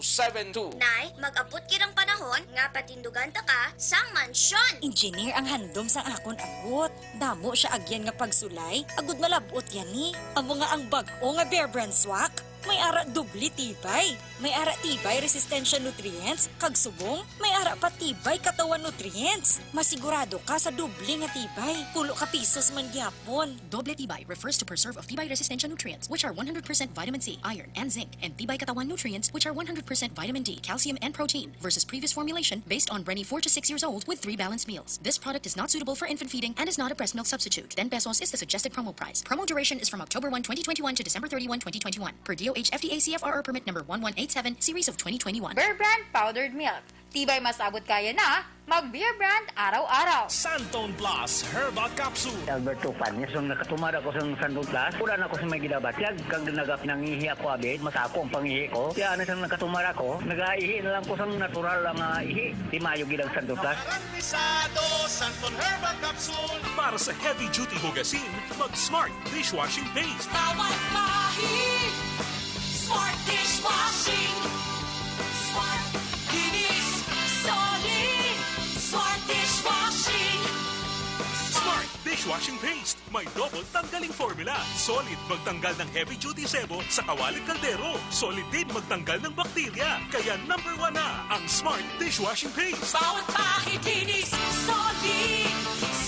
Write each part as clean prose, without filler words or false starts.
0272. Nay, mag-abot kirang panahon nga patindugan ta ka sang mansyon. Engineer ang handom sang akon agot. Damo siya agyan nga pagsulay. Agud malabot yan ni. Amo nga ang bag-o nga Bear Brand Swak. May ara dubli tibay. May ara tibay resistensya nutrients. Kag subong, may ara pa tibay katawan nutrients. Masigurado ka sa dubli nga tibay. Pulo ka pisos man gyapon. Doble tibay refers to preserve of tibay resistensya nutrients, which are 100% vitamin C, iron, and zinc, and tibay katawan nutrients, which are 100% vitamin D, calcium, and protein, versus previous formulation based on Brenny 4 to 6 years old with 3 balanced meals. This product is not suitable for infant feeding and is not a breast milk substitute. 10 pesos is the suggested promo price. Promo duration is from October 1, 2021 to December 31, 2021. Per DOH FDA CFRR permit number 1187, series of 2021. Bear Brand powdered milk. Tibay masabot kaya na, mag-Bear Brand araw-araw. Santone Plus Herbal Capsule. Alberto Panes, nung nakatumara ko sa Santone Plus, wala na ko sa may gidabatyag. Kang dinagap nangihi ako abid, masako ang pangihi ko. Kaya na sang nakatumara ko, nag-aihi na lang ko sa natural lang ihi. Di mayo gilang Santone Plus. Garantisado Santone Herbal Capsule. Para sa heavy-duty hugasin, mag-Smart Dishwashing Paste. Bawat lahi, Smart Dishwashing. Smart Linis, solid. Smart Dishwashing. Smart Dishwashing Paste. May double tanggaling formula. Solid magtanggal ng heavy-duty sebo sa kawaling kaldero. Solid din magtanggal ng bakterya. Kaya number 1 na ang Smart Dishwashing Paste. Bawat bahid linis, solid.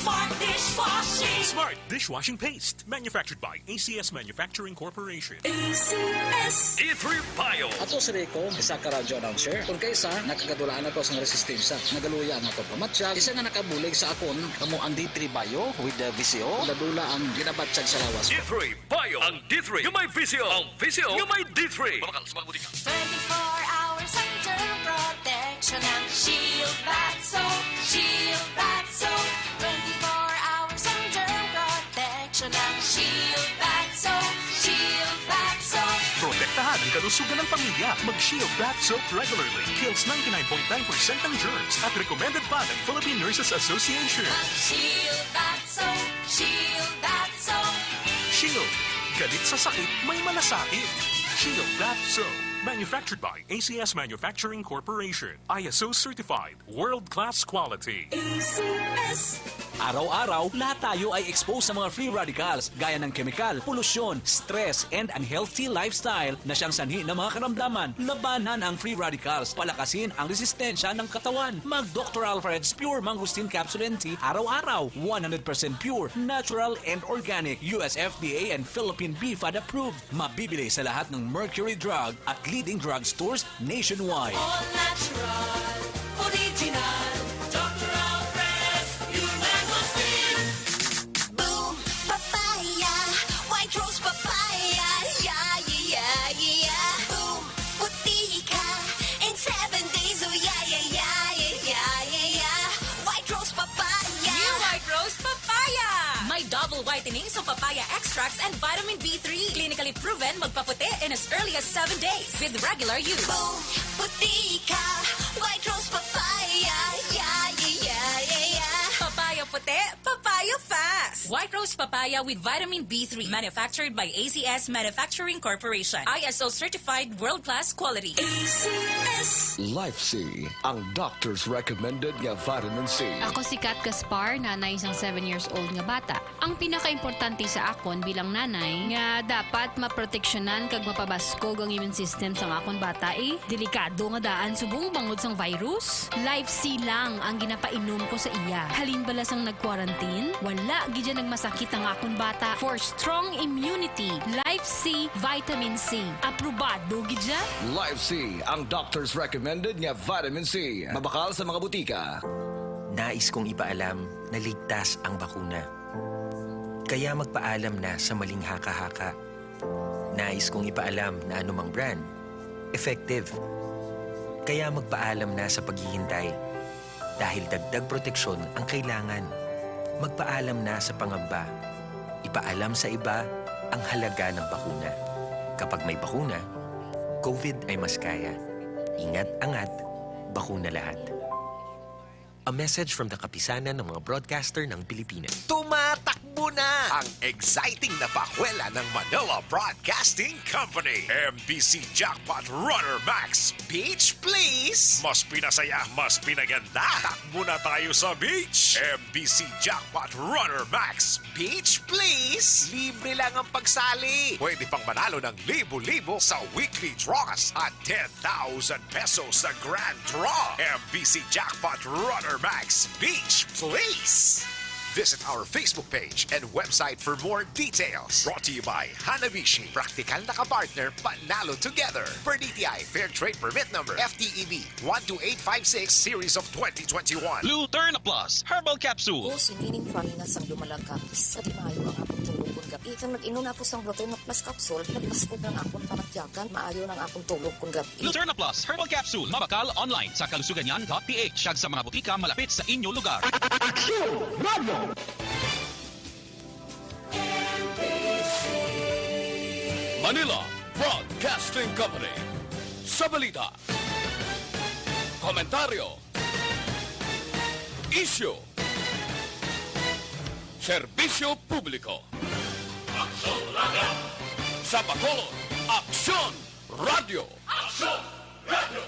Smart Dishwashing. Smart Dishwashing Paste. Manufactured by ACS Manufacturing Corporation. ACS. E3 Bio. Ato si Rico, isa ka radyo announcer. Kung kaysa, nakagadulaan ako sa resistensya. Nagaluya ako pamatsyag. Isa nga nakabulig sa akon, kamo ang D3 Bio with the VCO. Nadula ang ginabatsyag sa lawas. D3 Bio. Ang D3 yung may VCO. Ang VCO yung may D3. Mamakal, sumagbudi ka. 24 hours under protection ng Shield Bath Soap. Shield Bath Soap. 24 hours under protection ng Shield Bath Soap. Shield Bath Soap. Protektahan ang kalusugan ng pamilya. Mag-Shield Bath Soap regularly. Kills 99.9% ng germs at recommended pa ng Philippine Nurses Association. Shield Bath Soap. Shield Bath Soap. Shield. Galit sa sakit, may malasakit. Shield Bath Soap. Manufactured by ACS Manufacturing Corporation. ISO certified. World-class quality. ACS. Araw-araw, lahat tayo ay exposed sa mga free radicals gaya ng kemikal, polusyon, stress, and unhealthy lifestyle na siyang sanhi ng mga karamdaman. Labanan ang free radicals, palakasin ang resistensya ng katawan. Mag Dr. Alfred's Pure Mangosteen Capsule and Tea araw-araw. 100% pure, natural, and organic. US FDA and Philippine BFAD approved. Mabibili sa lahat ng Mercury Drug at leading drugstores nationwide. All natural. Original. Dr. Alfred's Pure Mangosteen. Boom. Papaya. White rose papaya. Yeah, yeah, yeah. Boom. Puti ka. In 7 days. Oh, yeah, yeah, yeah, yeah, yeah, yeah. White rose papaya. New White Rose Papaya! May double whitening sa papaya extracts and vitamin B3. Clinically proven magpaputi in as early as 7 days with regular use. Boom. Puti ka. White rose papaya. Yeah, yeah, yeah, yeah, yeah. Papaya puti, papaya fast. White Rose Papaya with vitamin B3. Manufactured by ACS Manufacturing Corporation. ISO certified world-class quality. ACS. Life C, ang doctor's recommended nga vitamin C. Ako si Kat Gaspar, nanay isang 7 years old nga bata. Ang pinaka-importante sa akon bilang nanay nga dapat maproteksyonan kag mapabaskog ang immune system sa akon bata delikado nga daan subong bangod sang virus. Life C lang ang ginapainom ko sa iya. Halin bala sang nag-quarantine, wala gidya nagmasakit ang akon bata. For strong immunity, Life C Vitamin C. Aprobado gidya. Life C, ang doctor's recommended nga vitamin C. Mabakal sa mga butika. Nais kong ipaalam na ligtas ang bakuna. Kaya magpaalam na sa maling haka-haka. Nais kong ipaalam na anumang brand, effective. Kaya magpaalam na sa paghihintay. Dahil dagdag proteksyon ang kailangan. Magpaalam na sa pangamba. Ipaalam sa iba ang halaga ng bakuna. Kapag may bakuna, COVID ay mas kaya. Ingat-angat, bakuna lahat. A message from the kapisanan ng mga broadcaster ng Pilipinas. Tumatakbo muna ang exciting na pakwela ng Manila Broadcasting Company. MBC Jackpot Runner Max. Beach, please! Mas pinasaya, mas pinaganda. Takbo na tayo sa beach. MBC Jackpot Runner Max. Beach, please! Libre lang ang pagsali. Pwede pang manalo ng libo-libo sa weekly draws at 10,000 pesos sa grand draw. MBC Jackpot Runner Max. Beach, please! Visit our Facebook page and website for more details. Brought to you by Hanabishi. Praktikal na kapartner, panalo together. Per DTI Fair Trade Permit Number FTEB 12856 Series of 2021. Blue Turn Plus Herbal Capsule. O sinining Farinas ang dumalagkapis sa timayo ang akong tulog kong gabi. Kang nag-inom na po sa Blue Plus Capsule, nagpaskog ng akong pamatyagan, maayo ng akong tulog kong gabi. Blue Turn Plus Herbal Capsule. Mabakal online sa kalusuganyan.ph. Siyag sa mga butika malapit sa inyong lugar. Manila Broadcasting Company. Sa balita, komentaryo, isyu, serbisyo publiko. Aksyon Radio. Sa Bacolod, Aksyon Radio. Aksyon Radio.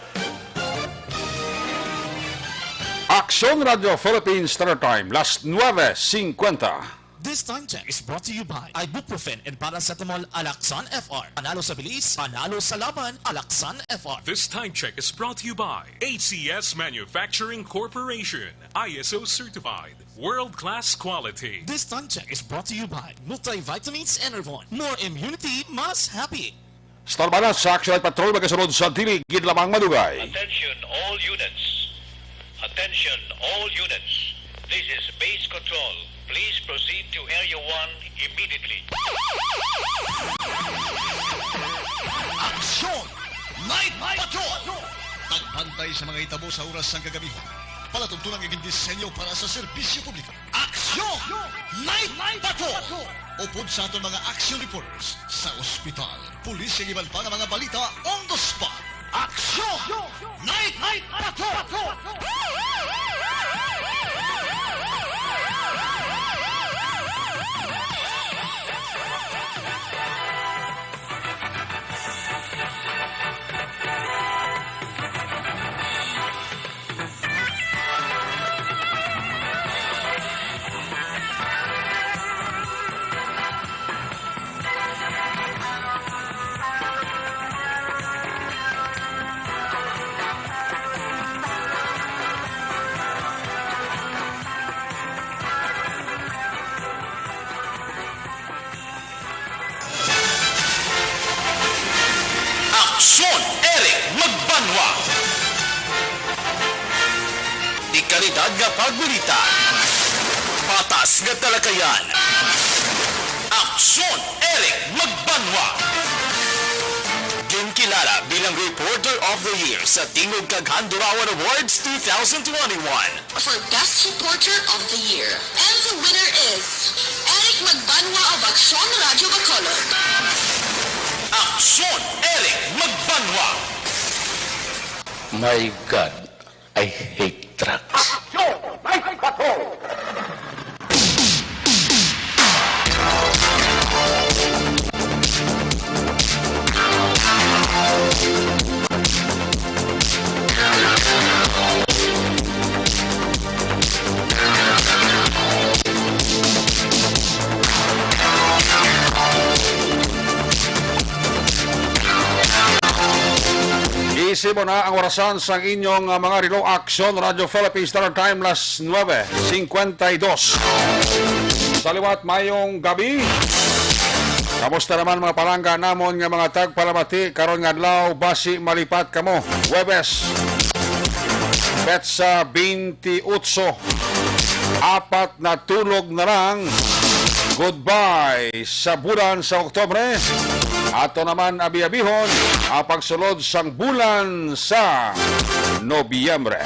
Aksyon Radio Philippines Standard Time, last 9:50. This time check is brought to you by Ibuprofen and Paracetamol Alaxan FR. Panalo sa bilis, panalo sa laban, Alaxan FR. This time check is brought to you by ACS Manufacturing Corporation. ISO certified. World-class quality. This time check is brought to you by Multivitamins Enervon. More immunity, mas happy. Star Balas sa Action at Patrol magkasunod sa Diligid lamang Madugay. Attention all units. Attention all units. This is base control. Please proceed to Area 1 immediately. Aksyon! Night Patrol! Tagbantay sa mga itabo sa oras ng kagabihan. Palatuntunang iging disenyo para sa serbisyo publiko. Aksyon! Night Patrol! Upod sa aton mga action reporters sa ospital, pulis ang iban pa ng mga balita on the spot. Aksyon! Night Patrol! Aksyon Eric Magbanwa. Di kalidad nga pagbalita. Patas nga talakayan. Aksyon Eric Magbanwa. Ginkilala bilang Reporter of the Year sa Tingog kag Handurawan Awards 2021. For Best Reporter of the Year. And the winner is Eric Magbanwa of Aksyon Radio Bacolod. Aksyon Eric Magbanwa. My God, I hate trucks. Aksyon Night Patrol. Isip mo na ang orasan sa inyong mga relo. Action Radio Philippines Standard Time, last 9:52. Sa liwat mayong gabi. Kamusta naman mga palangga namon nga mga tagpalamati karon nga adlaw basi malipat kamo. Huwebes. Petsa 28. Apat na tulog na lang. Goodbye sa bulan sa Oktubre. Ato naman abi-abihon ang pagsulod sang bulan sa Nobyembre.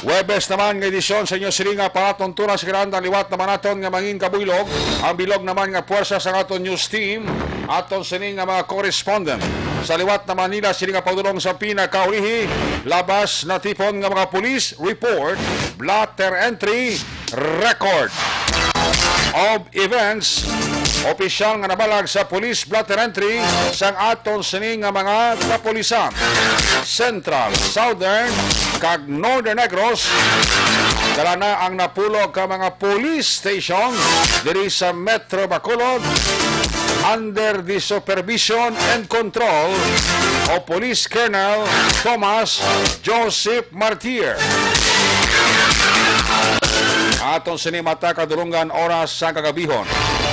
Huwebes naman nga edisyon sa inyo silinga paton tura sa kiranda liwat naman naton nga mangin kabuylog. Ang bilog naman nga puwersa sa aton news team. Aton sining nga mga correspondent. Sa liwat na Manila, sini nga pagdulong sa pinakaulihi, labas na tipon nga mga police report, blatter entry, record of events. Opisyal nga nabalag sa police blatter entry sang aton sining nga mga kapulisan. Central, Southern, kag Northern Negros, dala na ang napulog ka mga police station diri sa Metro Bacolod under the supervision and control of Police Colonel Thomas Joseph Martir. Aton sini mata kadurungan oras sa kagabihon.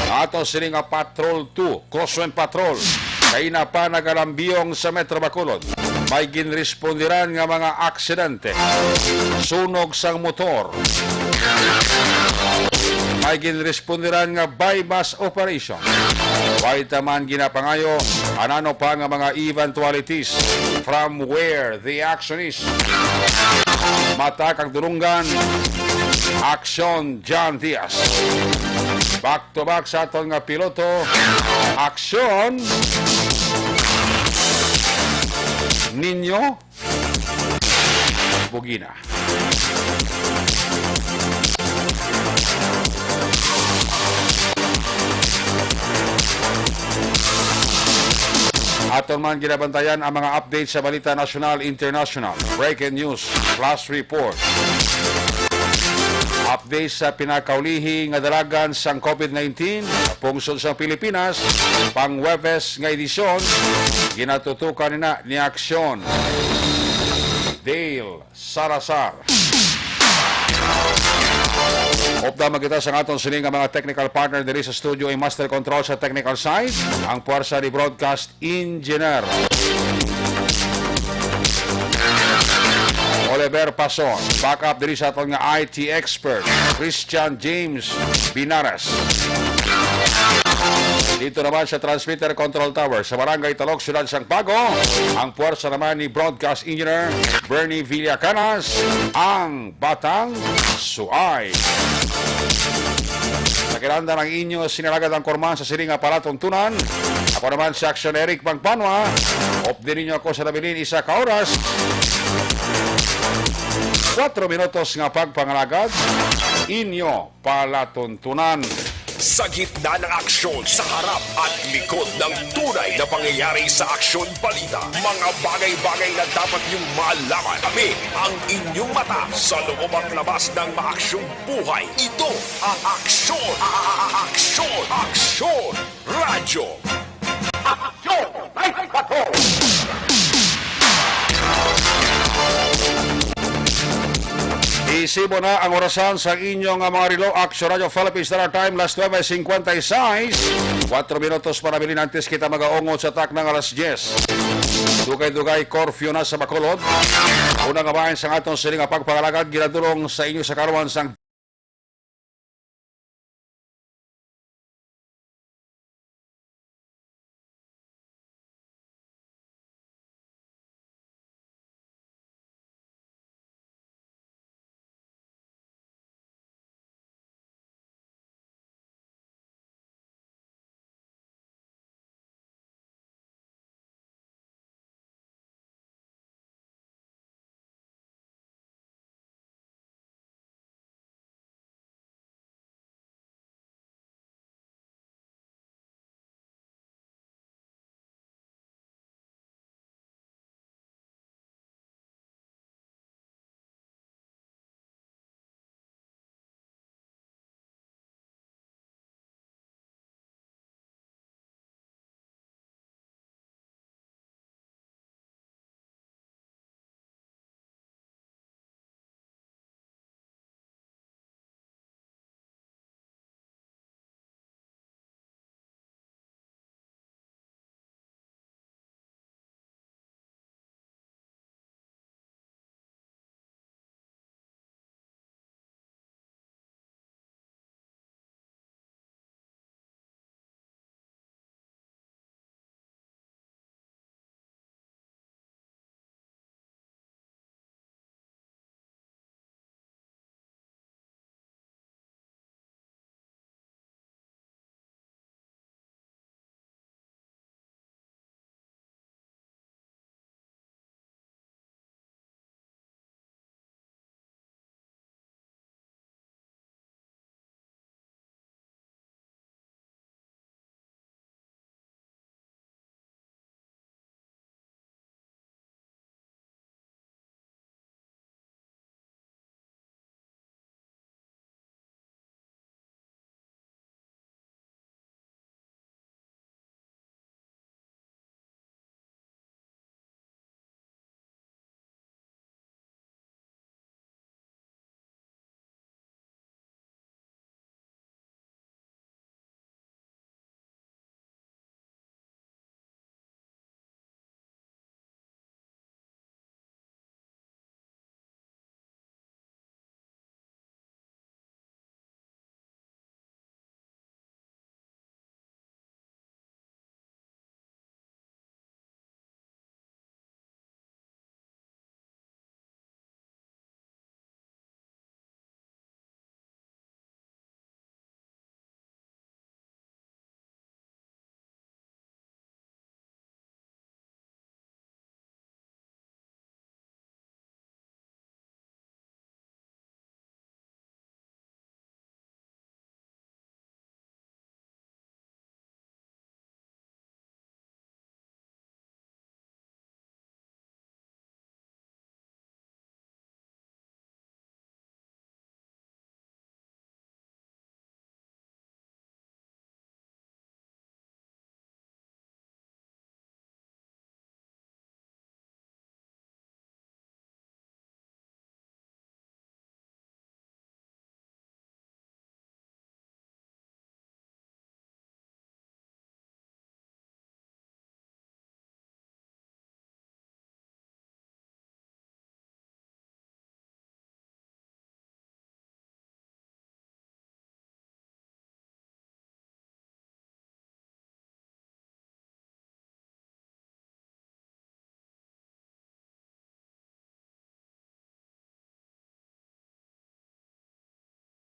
Aton sini nga Patrol 2, Crosswind Patrol. Kay na pa nagalambiyong sa Metro Bacolod. May ginrespondiran nga mga aksidente. Sunog sang motor. May ginrespondiran nga bypass operation. Way taman ginapangayo anano pa nga mga eventualities from where the action is. Mata kang durungan Aksyon John Diaz. Back to back sa aton nga piloto. Aksyon Ninyo Bugina. Aton man ginabantayan ang mga updates sa balita national, international, breaking news, flash report. Update sa pinakaulihi nga dalagan sang COVID-19 sa pungsod sa Pilipinas, pang Webes nga edisyon, ginatutukan ni Aksyon Dale Sarasar. Opda magkita sa aton sining nga mga technical partner diri sa studio ay master control sa technical side, ang puwersa ni broadcast engineer Oliver Pason. Backup diri sa aton nga IT expert Christian James Binaras. Dito naman sa transmitter control tower sa Barangay Talok, Siyudad Sang Pago, ang puwersa naman ni broadcast engineer Bernie Villacanas, ang Batang Suay. Sa kilanda ng inyo sinalagad ang korman sa siringa palatuntunan. Ako naman si Aksyon Eric Pangpanwa. Opdi ninyo ako sa labilin isa ka oras. 4 minutos nga pagpangalagad. Inyo palatuntunan. Sa gitna ng aksyon, sa harap at likod ng tunay na pangyayari sa Aksyon Balita, mga bagay-bagay na dapat niyong malaman. Kami ang inyong mata sa loob at labas ng maaksyong buhay. Ito ang Aksyon! Aksyon! Aksyon! Radyo! Aksyon! Night Patrol! Isibo na ang orasan sa inyong mga relo. Aksyon Radio Philippines Standard Time, last 9:56. 4 minutos para bilin antes kita mag-aungod sa tak ng alas 10. Dugay-dugay curfew na sa Bacolod. Unang kabayan sa atong siling pagpangalagad, ginadulong sa inyo sa karuan sang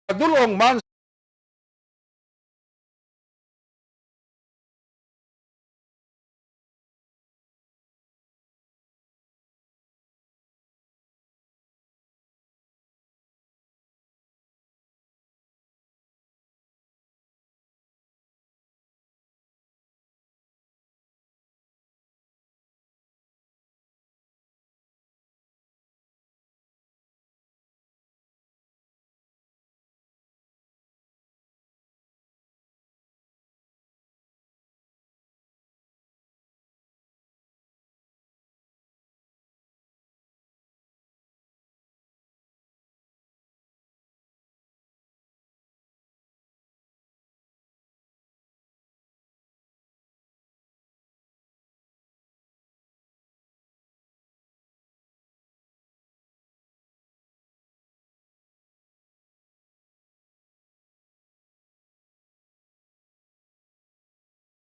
Dulong man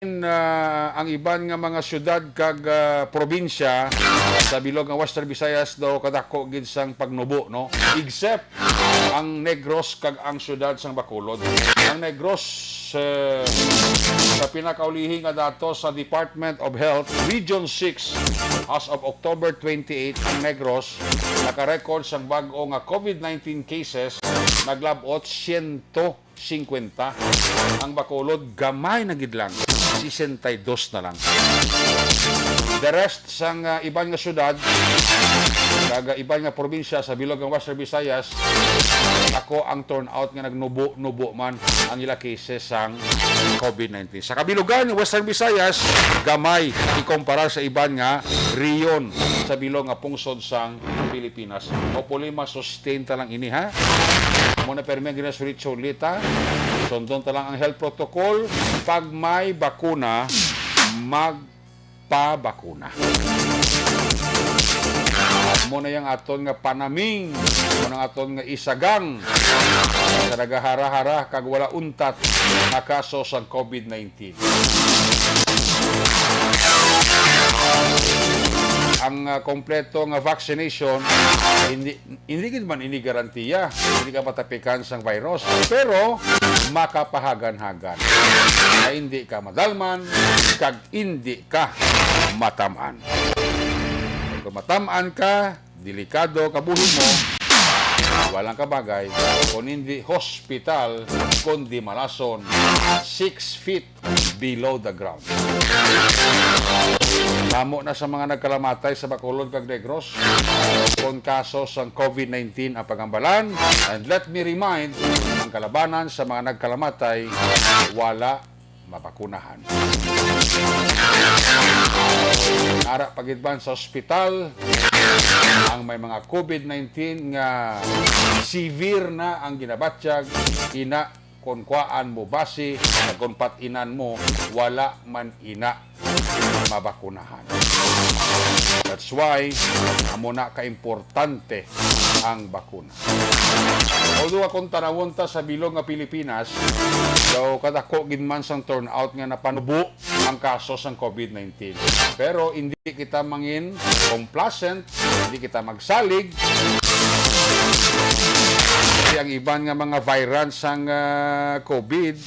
ang iban nga mga syudad kag probinsya sa bilog nga Western Visayas daw kadako gid sang pagnubo, no, except ang Negros kag ang syudad sang Bacolod. Ang Negros sa pinakaulihi nga dato sa Department of Health Region 6 as of October 28, ang Negros naka-record sang bag-o nga COVID-19 cases, naglabot 150. Ang Bacolod gamay na gid lang, 62 na lang. The rest sang iban nga syudad kag iban nga probinsya sa bilog ng Western Visayas, ako ang turnout nga nagnubo-nubo man ang ila cases sang COVID-19. Sa kabilugan ng Western Visayas, gamay ikumpara sa iban nga riyon sa bilog nga pungsod sang Pilipinas. Hopefully ma-sustain ta lang ini, ha. Muna permi ang ginasulit ulita, sundon ta lang ang health protocol. Pag may bakuna, magpabakuna. Muna yung aton nga panaming, muna aton nga isagang sa nagahara-hara kag wala untat na kaso sa COVID-19. Ang kompleto nga vaccination hindi gid man ini garantiya, hindi ka matapikan sang virus, pero makapahagan-hagan na hindi ka madalman kag hindi ka matamaan. Kung matamaan ka, delikado kabuhi mo, walang kabagay, kung hindi hospital, kundi malason 6 feet below the ground. Namo na sa mga nagkalamatay sa Bacolod kag Negros kung kaso sa COVID-19 ang pagambalan. And let me remind, ang kalabanan sa mga nagkalamatay wala mapakunahan. Ara pagidban sa ospital ang may mga COVID-19 nga severe na ang ginabatyag, ina kunkwaan mo base kung patinan mo wala man ina mabakunahan. That's why amo na kaimportante ang bakuna. Although akong tanawon ta sa bilog nga Pilipinas, daw kadako gid man sang turnout nga napanubo ang kaso sang COVID-19. Pero hindi kita mangin complacent, hindi kita magsalig. Kasi ang iban nga mga virus sang COVID,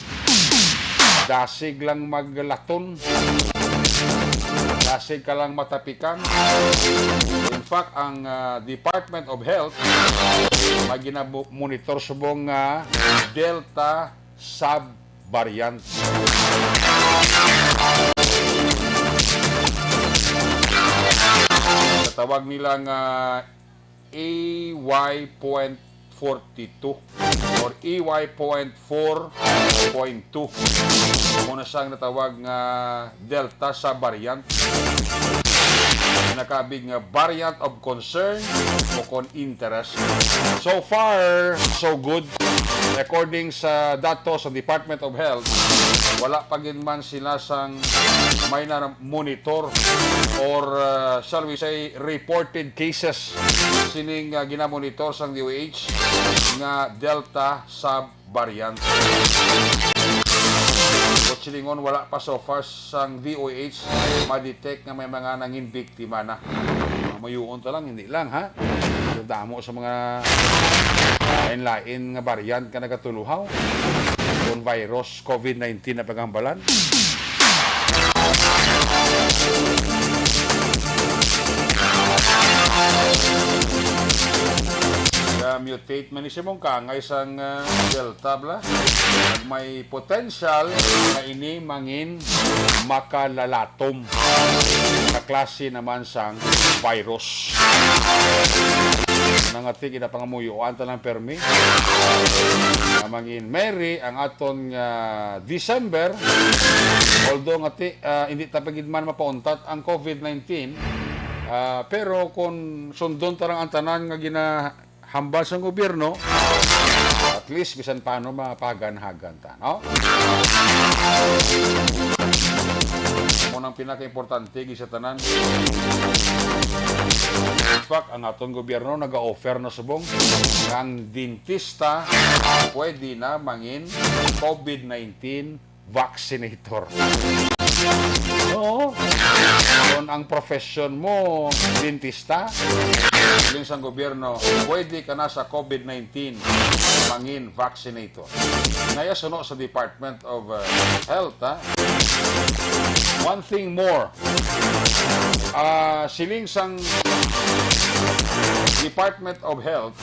dasig lang maglaton. Dasig ka lang matapikan. In fact, ang Department of Health may ginamonitor subong Delta sub-variant. Tawag nilang AY.42 or EY.4.2. Muna siyang natawag nga Delta sub-variant. Nakabig nga variant of concern o con interest. So far, so good. According sa datos sa Department of Health, wala pa gid man sila sang may na monitor or shall we say reported cases sining ginamonitor sang DOH nga Delta sub-variant. But silingon wala pa so far sang DOH ma-detect nga may mga nangin biktima na. Mayuon ta lang, hindi lang, ha? damo sa mga lain-lain nga variant ka nagatuluhaw. Kung virus, COVID-19 na paghambalan. Mutate man ni Simong Kangay sang Delta bla. May potential na ini mangin makalalatom sa klase naman sang virus. Nangati kita pangamuyuan talang permi. Mangin Mary ang aton December. Although ngati hindi tapagid man mapauntat ang COVID-19, pero kung sundon tarang ang tanan nga ginahambal sa gobyerno, at least bisan paano mapaganhagan ta, no? Munang pinaka-importante sa tanan. In fact, ang atong gobyerno nag-offer na subong ang dentista pwede na mangin COVID-19 vaccinator. Oo. Kung ang profession mo, dentista, galing sa gobyerno, pwede ka na sa COVID-19 mangin vaccinator. Nayasuno sa Department of Health, ha? One thing more, siling sang Department of Health,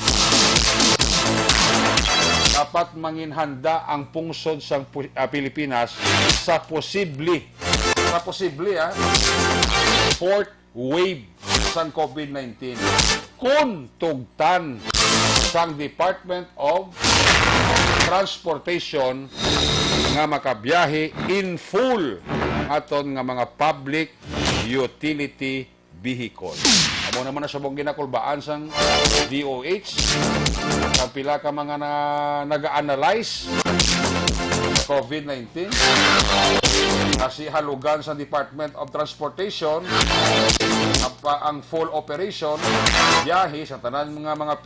dapat manginhanda ang pungsod sa Pilipinas sa posible fourth wave sang COVID-19 kung tugtan sang Department of Transportation nga makabiyahe in full aton nga mga public utility vehicle. Amo naman na sabong ginakulbaan sang DOH ang pila ka mga naga-analyze COVID-19 kasi halugan sa Department of Transportation ang full operation biyahe sa tanan mga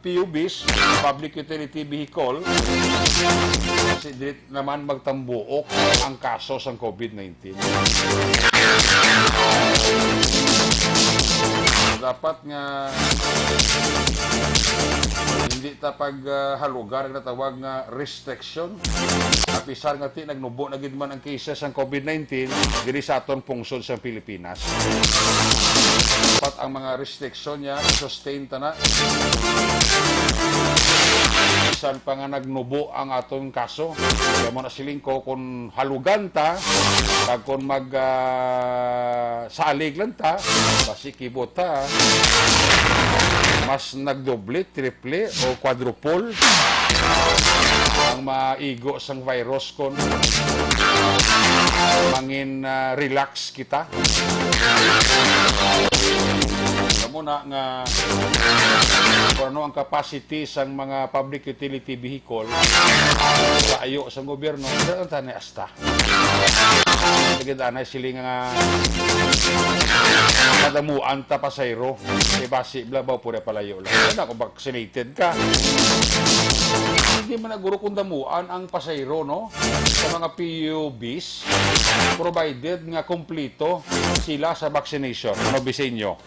PUBs, public utility vehicle, kasi dito naman magtambuok ang kaso sa COVID-19. Dapat nga hindi tapag halugar na tawag nga restriction. Apisar nga ti nagnubo na gid man ang cases ng COVID-19 diri sa aton pungsod sa Pilipinas. Dapat ang mga restriction niya sustain ta na. Bisan pa nga nagnubo ang aton kaso. Kaya mo na silingko kung halugan ta kag kung salig lang ta basi kibot ta mas nagdoble, triple o quadruple ang maigo sang virus kon mangin relax kita. Muna nga kung ano ang capacity sang mga public utility vehicle sa ayo sang gobyerno, daan ta ni asta. Nagdaan na sila nga kadamuan ta pasayro. Kaya basi blabaw pura palayo lang. Kaya kung vaccinated ka, hindi man naguro kung damuan ang pasayro, no? Sa mga PUBs, provided nga kumplito sila sa vaccination. Ano bisenyo?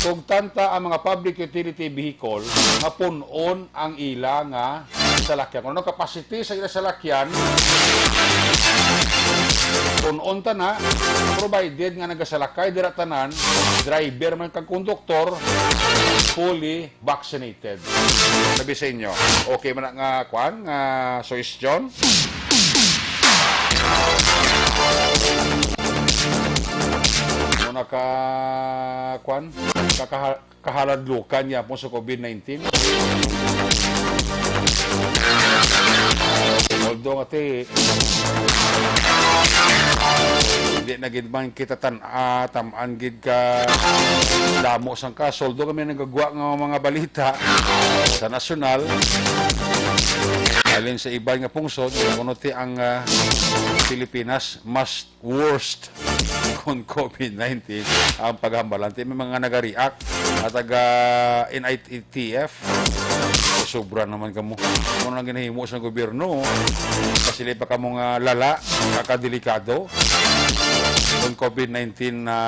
Kung tanta ang mga public utility vehicle, mapunon ang ila nga salakyan. Kung ano capacity sa ila salakyan, punon ta na, provided nga nagasalakay dira tanan, driver man kang konduktor, fully vaccinated. Sabi sa inyo, okay man nga kwan, suggestion? Kwan, kakahaladlukan niya po sa COVID-19. Although ati hindi na gid man kita tamaan gid ka damo sang kaso. Although kami nagagawa ng mga balita sa nasyonal alin sa iba nga pungsod, kunuti ang Pilipinas mas worst kung COVID-19 ang paghambalan. May mga nag-react at NITF. Sobra naman kamo. Kung lang ginahimo sa gobyerno, kasi pa kamo nga lala, kakadelikado. kung COVID-19 na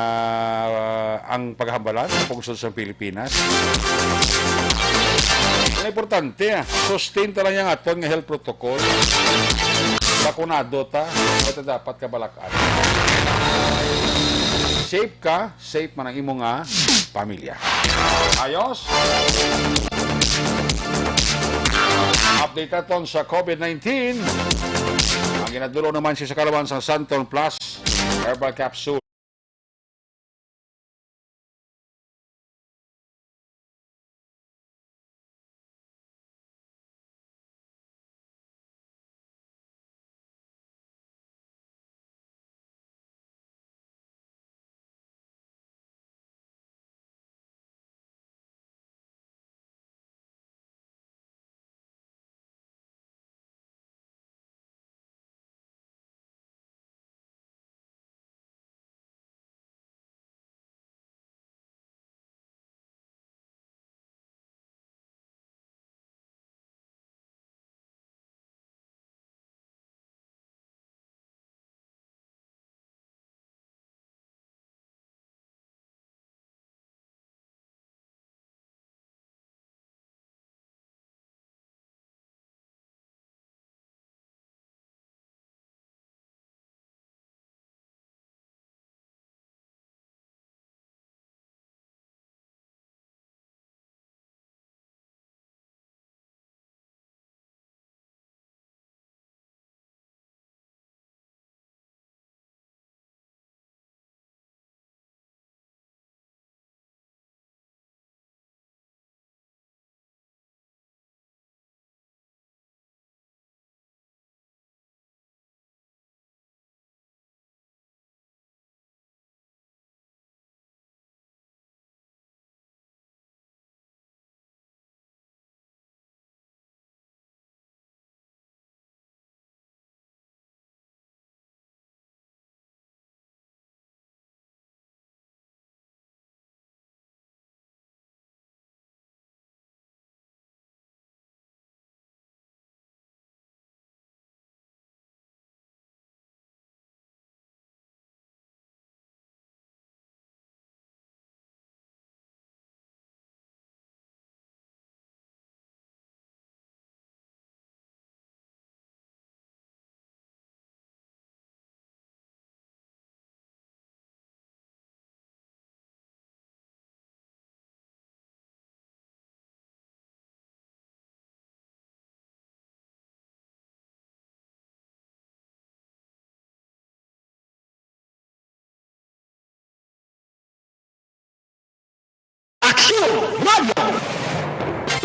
ang paghambalan sa pungsod sa Pilipinas. Ang importante, sustain ta lang yung aton nga health protocol. Bakunado ta, ito dapat kabalakan. Safe ka, safe man ang imong pamilya. Ayos? Update natin sa COVID-19. Ang ginadulo naman siya sa kalaban sa Santon Plus Herbal Capsule.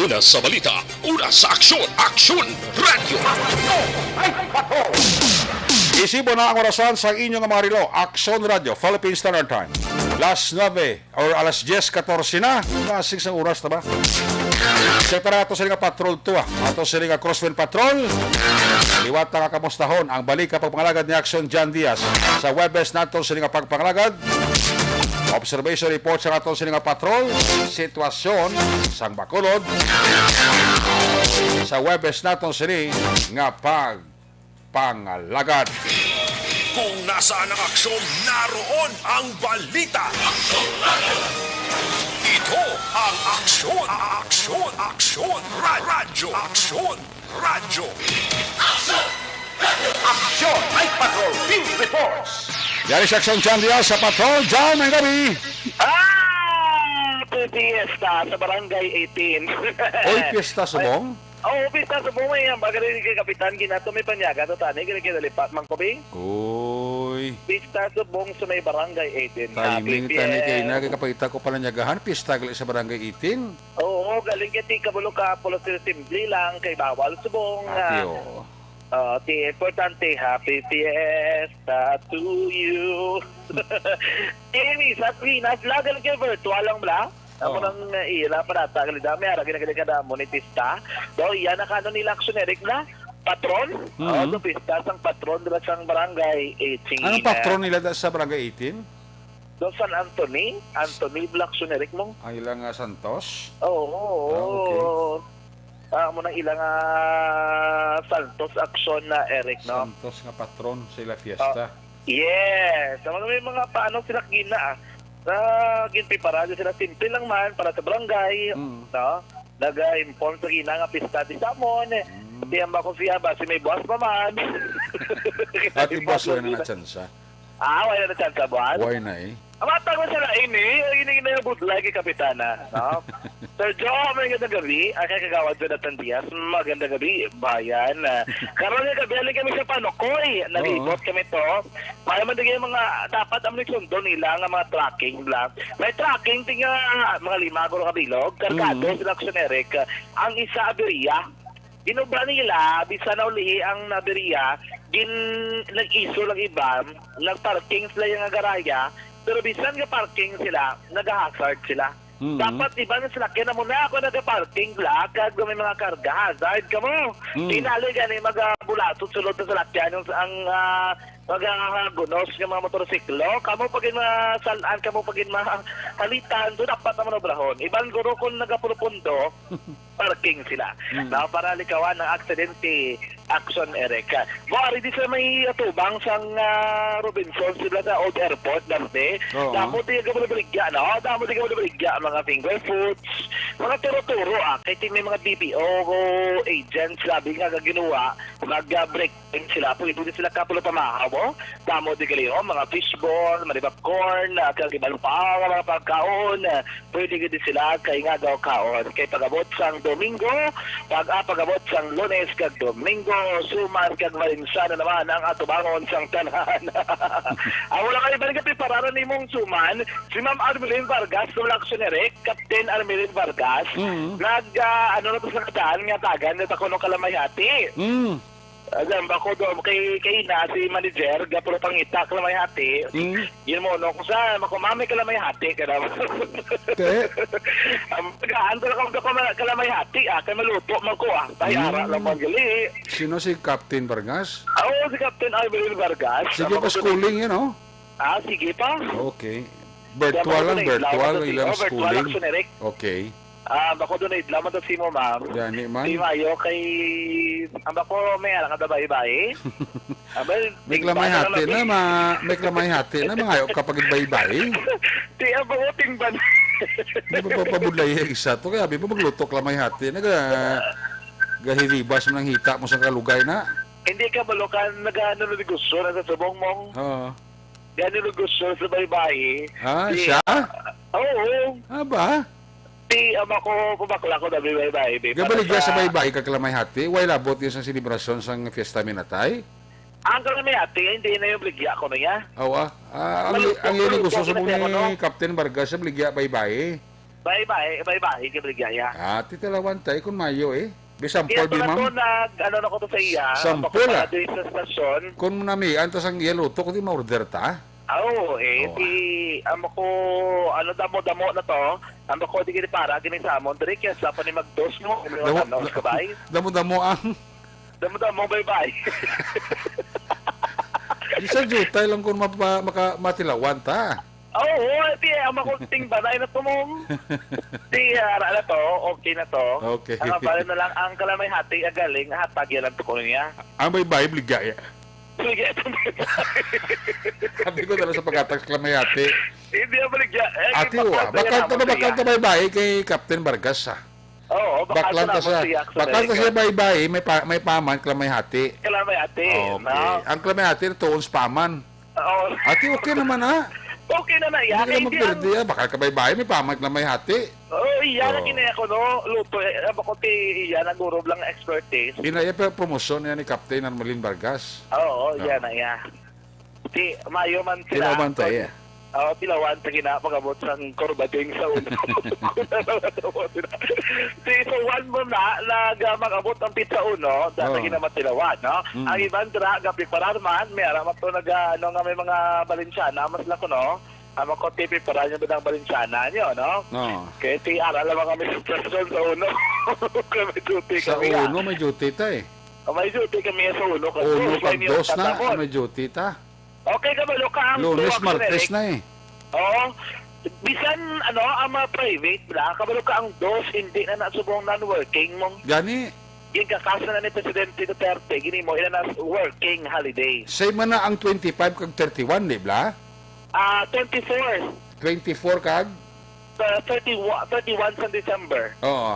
Una sa balita, una sa aksyon, Aksyon Radio. Isibo na ang orasan sa inyong mga relo, Aksyon Radio, Philippine Standard Time. Alas 9 or alas 10:14 na, klasik sa oras na ba? Sektora ato sila patrol to ato sila crosswind patrol. Liwat na kakamustahon ang balik kapag pangalagad ni Aksyon John Diaz sa Webes nato sila pagpangalagad. Observation report sa ato sila patrol, sitwasyon sang Bacolod sa Webes nato sila nga pagpangalagad. Kung nasaan ang aksyon, naroon ang balita. Ito ang Aksyon, Aksyon, Aksyon Radio. Aksyon Radio. Aksyon, Night Patrol, Field Reports. Dari sa Aksyon John Diaz sa Patrol, John, may gabi. Fiesta sa Barangay 18. Oy, Fiesta Subong? Oo, Fiesta Subong may ang baga rin kay Kapitan Ginato may panyaga to tani kaya kinalipat mang kubing. Uy. Fiesta Subong sa may Barangay 18. Timing tani kay na kay kapita ko pala nyagahan Fiesta gali sa Barangay 18. Oo, galing kay Kabulo ka Pulos Assembly lang kay Bawal Subong. Ti importante, happy fiesta to you. Amy, sa Pinas, lagal kay virtual lang bla? Ako nang ila para tagal dami ara ginagaling kada monetista. Do yan nakano nila action Eric na patron. Do pista sang patron dila sang Barangay 18. Anong patron nila sa Barangay 18? Do San Anthony Blackson Eric mo. Ay ilang Santos? Oo. Mo nang ilang Santos action na Eric no. Santos nga patron sila fiesta. Yes. May mga paano sila gina. Ginpiparado sila simple lang man para sa barangay. No? Nag-inform sa gina nga pista di sa amon. Tiyang ba ko siya ba si may boss pa man. At yung boss wala na tsansa. Wala na tsansa boss. Why na eh? Amatang mo sila ini na yung budlay kay Kapitana. No? Sir Joe, magandang gabi. Ang kagawad sa Natandias, magandang gabi, bayan. Karoon nga gabi, alin kami sa Panokoy. Nalibot kami to. Para man digay mga, dapat ang nagsundo nila nga mga tracking lang. May tracking, tinga mga 5 gulo kabilog. Karkado sila Action Eric. Ang isa, Aberia. Ginubra nila, bisa na uli ang Aberia, nag-iso lang iba, nag-parking sila yung agaraya, pero bisan nga parking sila, nag-hazard sila. Dapat iba na sila, kaya na muna ako nag-parking lang, kag may mga karga, hazard ka mo. Tinali gani mag-bulatot sulod na salakyan ang mag-gunos ng mga motorsiklo. Kamo pagin masalaan, kamo pagin mahalitan, doon dapat naman obrahon. Ibang guro kung nagapurupundo, parking sila. Na para likawan ng aksidente, Action Eric. Buhari di sa may atubang sang Robinson sila sa Old Airport dati. Damo di ka maligya, no? Damo di ka maligya mga finger foods, mga turo-turo kahit may mga BPO agents sabi nga ginawa, mag-break time sila. Pwede di sila kapulo pamahaw. Damo di kaliyo, mga fishball, maribap corn, kagibalo pa, mga pagkaon. Pwede di sila kay nga daw kaon. Kay pagabot sang Domingo, pagabot sang Lunes kag Domingo, suman kag Marinsana naman ang atubangon sang tanan. Wala kayo ba nga prepararan ni mong suman? Si Ma'am Armelin Vargas, ng Action Eric, Captain Armelin Vargas, ano na to sa kataan nga tagan na takono kalamayhati. Alam ba ko doon kay na si manager gapuro pangita kalamayhati. Yun mo no kung sa makumami kalamayhati ka daw. Gaan to ka kalamayhati kay maluto man ko Bayara lang magali. Sino si Captain Vargas? Si Captain Armelin Vargas. Sige pa schooling yun, no? Sige pa. Okay. Virtual lang, virtual ilang schooling. Okay. Bako doon ay laman to si mo, ma'am. Gani man. Di mayo kay bako may ala ka bay-bay. May klamay hati na mga kapag bay-bay. Di ba uting ban? Di ba papabudlay isa to kaya bibo magluto klamay hati gahiribas mo ng hita mo sa kalugay na. Hindi ka balukan nagano ni gusto na sa subong mong. Gano'n gusto sa bay-bay. Siya? Oo. Ba? Di ako pabakla ko na bay-bay. Gabaligya sa bay-bay kaglamay hati. Why labot yun sa selebrasyon sa fiesta minatay? Ang kalamay hati, hindi na yung bligya ko na niya. Ang yun gusto sa mong ni Captain Vargas sa bligya bay-bay. Bay-bay, kabligya ya. Titalawan tayo kung mayo Bisampol di ma'am. Ano na ko to sa iya. Sampol sa stasyon. Kung nami, antas ang yelo to, kung di ma-order ta? Amo ko, damo-damo na to. Amo ko, di para, ginisamon. Dari, kaya sa pa ni Magdos mo. Damo-damo ang? Damo-damo, bye-bye. Isa jutay lang kung matilawan ta. Amo ko ting banay na to mong. Ara na to, okay na to. Okay. Ang bali na lang, ang kalamay hati, agaling, hatag yan lang to ko niya. Ang bay-bay, bligya Bligya ito. Sabi ko na sa pagkatag kalamay hati. Hindi ang bligya. Bakal ta bay-bay kay Captain Vargas bakal ta siya bay-bay, may paman kalamay hati. Kalamay hati. Ang kalamay hati, tuons paman. Ati, okay naman Okay na yan. Hindi ka magpirdi bakal ka bay-bay, may paman kalamay hati. Iyan ang kinaya ko, no? Luto, bako iyan ang gurob lang expertise. Inaya pa promosyon yan ni Captain Armelin Vargas. Yan na yan. Mayo man sila. Tinawan tayo Pilawan sa ginapagabot sa korbading sa uno. So, one mo nag-magabot ang pizza uno, dahil ginamat tilawan, no? Ang ibang dra, gapi pararman, may aramat to may mga balinsyana, mas lako, no? Ama ko tipi para nyo ba ng balinsyana nyo, no? Kaya aral lang kami sa person sa uno. May duty kami. Sa uno, may duty ta May duty kami sa uno. Uno pag dos na, may duty ta. Okay ka ba, Luka? Lunes, Martes na Bisan, ang mga private, kabalo ka ang dos, hindi na nasubong non-working mong. Gani? yung kakasa na ni Presidente Duterte, gini mo, ilan na working holiday. Say man na ang 25 kag 31, di ba? 24. 24 kag? 31 sa December. Oo.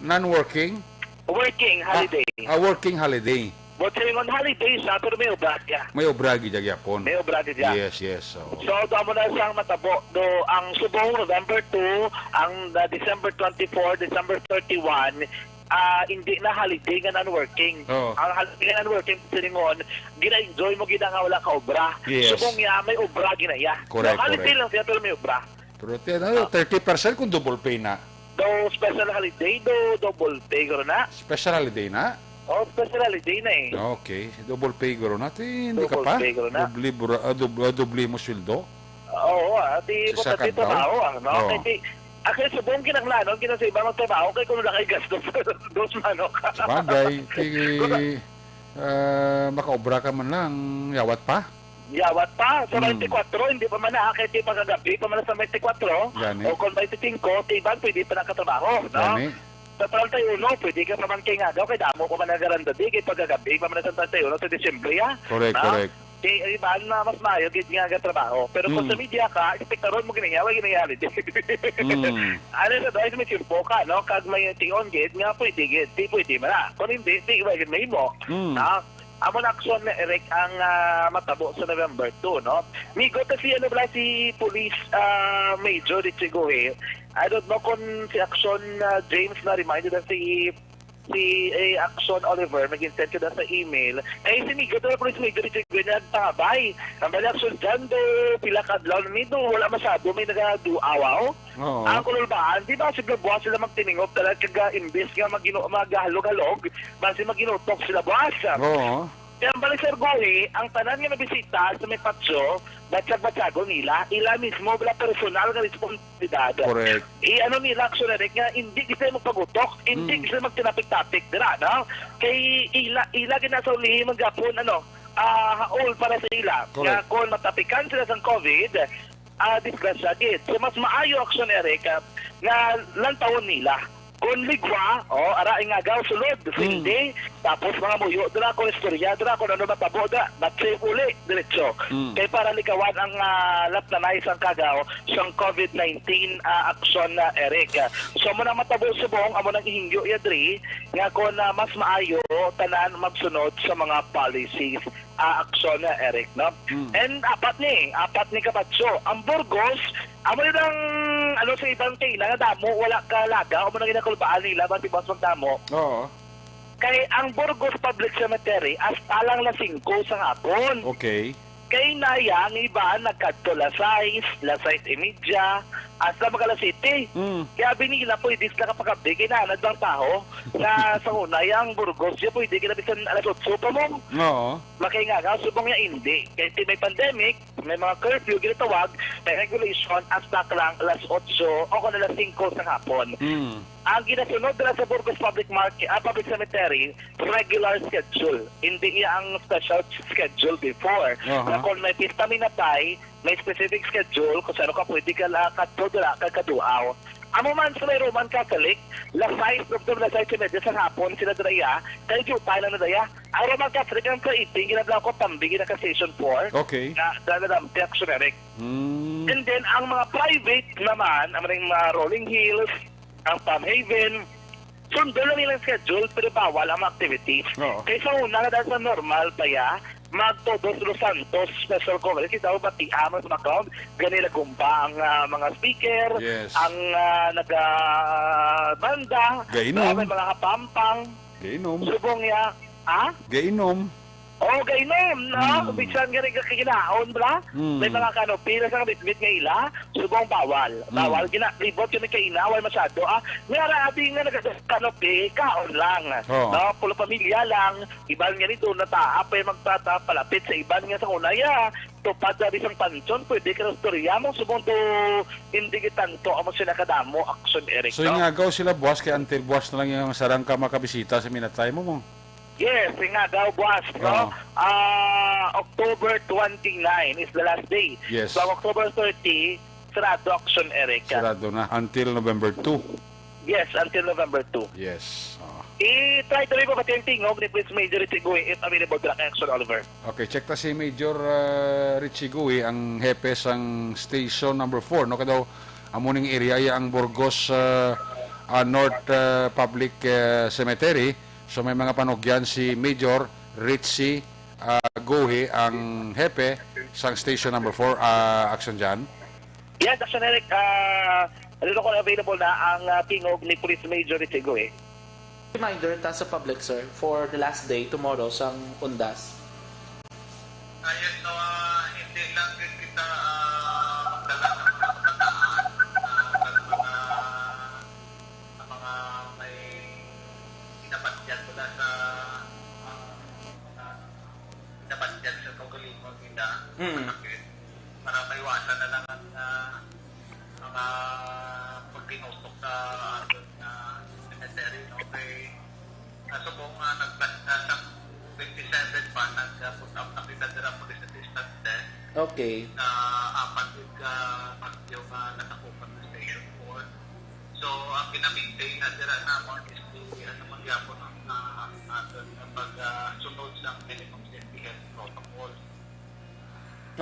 Non-working? Working holiday. Working holiday. But on holiday siya, pero may obragya. May obragi dyan yapon. May obragi dyan. Yes. So, doon mo na siyang matabo. Ang subong November 2, ang December 24, December 31, hindi na holiday nga non-working. Ang holiday nga non-working, siningon, gina-enjoy mo gina nga wala ka obra. Yes. Subong niya, may obra ginaya. Correct, holiday lang siya, pero may obra. Pero 30% kung double pay na. Special holiday, double pay garo na. Special holiday na? Special holiday na eh. Okay. Double pay garo na. Hindi ka Double pa? pay garo na. Doble mo sweldo? Oo, di mo Sa pati kantaw? trabaho. No? Oo. Kaya subong kinanglanon, kinasa ibang magtrabaho, kaya kung na kayo gastos, dos manok. Sabagay. Makaobra ka man lang. Yawat pa? Yawat pa. Sa 24, hindi pa man na, kahit di pa kagabi, pa man sa 24, Gani. o kung 25, tiban, pwede pa nakatrabaho. No? Gani. Sa 31, pwede ka pa man kay nga daw, kay damo ko man nagaranda di, kay pagagabi, pa man sa 31, sa Disyembre, ha? Correct, No? correct. Kaya iban na mas mayo, gid nga trabaho. Pero kung sa media ka, ispektaron mo ginagawa, ano sa doon, may simpo ka, no? Kag may tion gid, nga pwede gid, di pwede man na. Kung hindi, di ba gid may mo. No? Amon aksyon na Eric ang matabo sa November 2, no? Migo kasi si Police Major Ichigoe. I don't know kung si aksyon James na reminded na si Action Oliver, mag-send ko na sa email. Si Migo na Police Major Ichigoe na nagtabay. Ang bali aksyon dyan pila kadlaw na nito, wala masyado, may nagaduawaw. Ang kululbaan, di ba sigla buwas sila magtiningop talaga imbes nga maghalog-halog, basi maginutok sila buwas. Oo. Kaya ang balik sa Ergohe, ang tanan nga nabisita sa may patso, batsag-batsago nila, ila mismo wala personal nga responsibilidad. Correct. Ano nila, action na rin nga, hindi kasi magpagutok, hindi kasi magtinapik-tapik, dira, no? Kay ila ginasaulihin mag-apon, haol para sa ila. Kaya kung matapikan sila sa COVID, disgrasya gid. So mas maayo action Eric nga lantawon nila. Kung ligwa, ara nga gaw sulod, hindi, tapos mga muyo, dira ko istorya, dira ko ano matabo, batse uli, diretso. Kaya para likawan ang lapnanay sang kagaw, sang COVID-19 aksyon na Eric. So mo nang matabo subong, amo nang ihingyo yadri, nga kung mas maayo, tanan magsunod sa mga policies aksyon na Eric, no? And apat ni Kabatso. Ang Burgos, amo nang sa ibang kailangan damo, wala ka laga, amo nang ginakulbaan nila, ba't ibang damo. Oo. Kay ang Burgos Public Cemetery, hasta lang na 5 sa hapon. Okay. Kay naya, ang iba, nagkadto lasais imidya, hasta magalasiti. Kaya binila po, hindi sila kapagabi, kinahanad ng tao, na sa unay, ang Burgos, yun po, hindi kinabisan alas 8 pa mo. Oo. Makingaga, subong niya hindi. Kaya may pandemic, may mga curfew, ginatawag, may regulation, hasta lang alas 8 o kung alas 5 sa hapon. Ang ginasunod nila sa Burgos Public Cemetery, regular schedule. Hindi iya ang special schedule before. Na kung may pista minatay, may specific schedule kung saan ka pwede ka katudra, kakaduaw. Amo man sa may Roman Catholic, lasay sa medya sa hapon, sila draya, kaya jutay lang na daya. Ang Roman Catholic, ang kaiting, ginadala ko pambigin na ka Station 4. Okay. Na daladam, Action Eric. And then, ang mga private naman, ang mga Rolling Hills, ang Palm Haven, sundo lang nilang schedule pero bawal ang activities. Kaya sa una, dahil sa normal pa magtodos Los Santos special coverage. Kita ba tiaman sa account? Ganila gumpa ang mga speaker, ang naga-banda, may mga kapampang. Gainom. Subong niya, Gainom. Gainom, no? Bisan nga rin kakinaon, bra? May mga pila sa kabitbit nga ila, subong bawal. Bawal, libot yun kay ina, wala masyado. Ngara ating nga nagkanopi, kaon lang. No? Pulo pamilya lang, iban nga nito, nataapay magtatapalapit sa iban nga sa unaya. Tupad na rin isang pansyon, pwede ka na storya mo, subong to hindi kitanto, amo sila kadamo, action Eric. So yung agaw sila buwas, kaya until buwas na lang yung sarang ka makabisita sa minatay mo. Yes, nga daw buwas, no? October 29 is the last day. Yes. So, October 30, sarado action, Eric. Sarado na. Until November 2. Yes, until November 2. Yes. I-try to rin po pati yung tingog ni Police Major Richie Gui if available to Action Oliver. Okay, check ta si Major Richie Gui, ang hepe sang station number 4. No, kadaw amuning area ang Burgos North Public Cemetery. So may mga panugyan si Major Richie Gui, ang hepe sang station number 4. Action dyan. Yes, Action Eric. Ano ko available na ang tingog ni Police Major Richie Gui. Reminder ta sa public, sir, for the last day tomorrow sang Undas. Ayun, no, hindi lang din kita magdala ng mga kabataan sa mga may pinapatyan mula sa pinapatyan sa kaugalingon nila para maiwasan na lang ang mga pagpinutok sa cemetery, no? Kay subong sa 27 pa nag-put up na pinadala police assistance desk. Okay. Apat yung natakupan ng Station 4. So, ang pinamaintain na sira naman is magyapon ng aton pag-sunod sa minimum safety health protocol.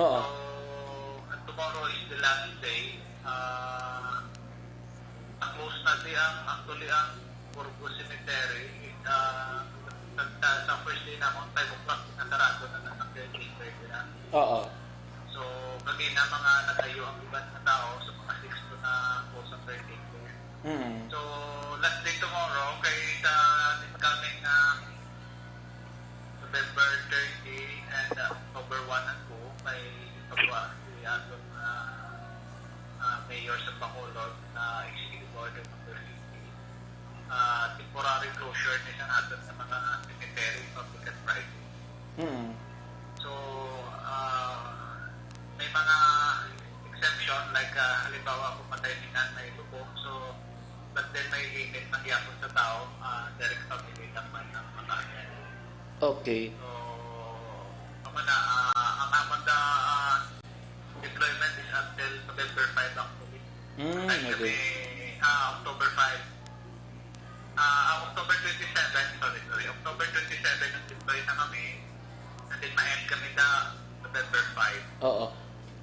Oo. So, tomorrow is the last day. Ang close na actually ang Burgos Cemetery sa first day naman 5 o'clock nasarado na ng caregiver nila. Oo. So kanina mga natayo ang iba na tao sa mga 6 to na close ang caregiver. So last day tomorrow kay sa incoming November 30 and October 1 and 2 may pagwa si atong Mayor sa Bacolod na executive order number 50. Temporary closure din ang atin sa mga cemetery, public and private. So, may mga exemption like halimbawa kung patay ni nanay lubog, so but then may limit na hiyapon sa tao, direct family naman ng mga atin. Okay. So, ang amanda deployment is until November 5 actually. Okay. October 5. October 27, October 27 ang deploy na kami. And then ma-end kami na November 5. Oo.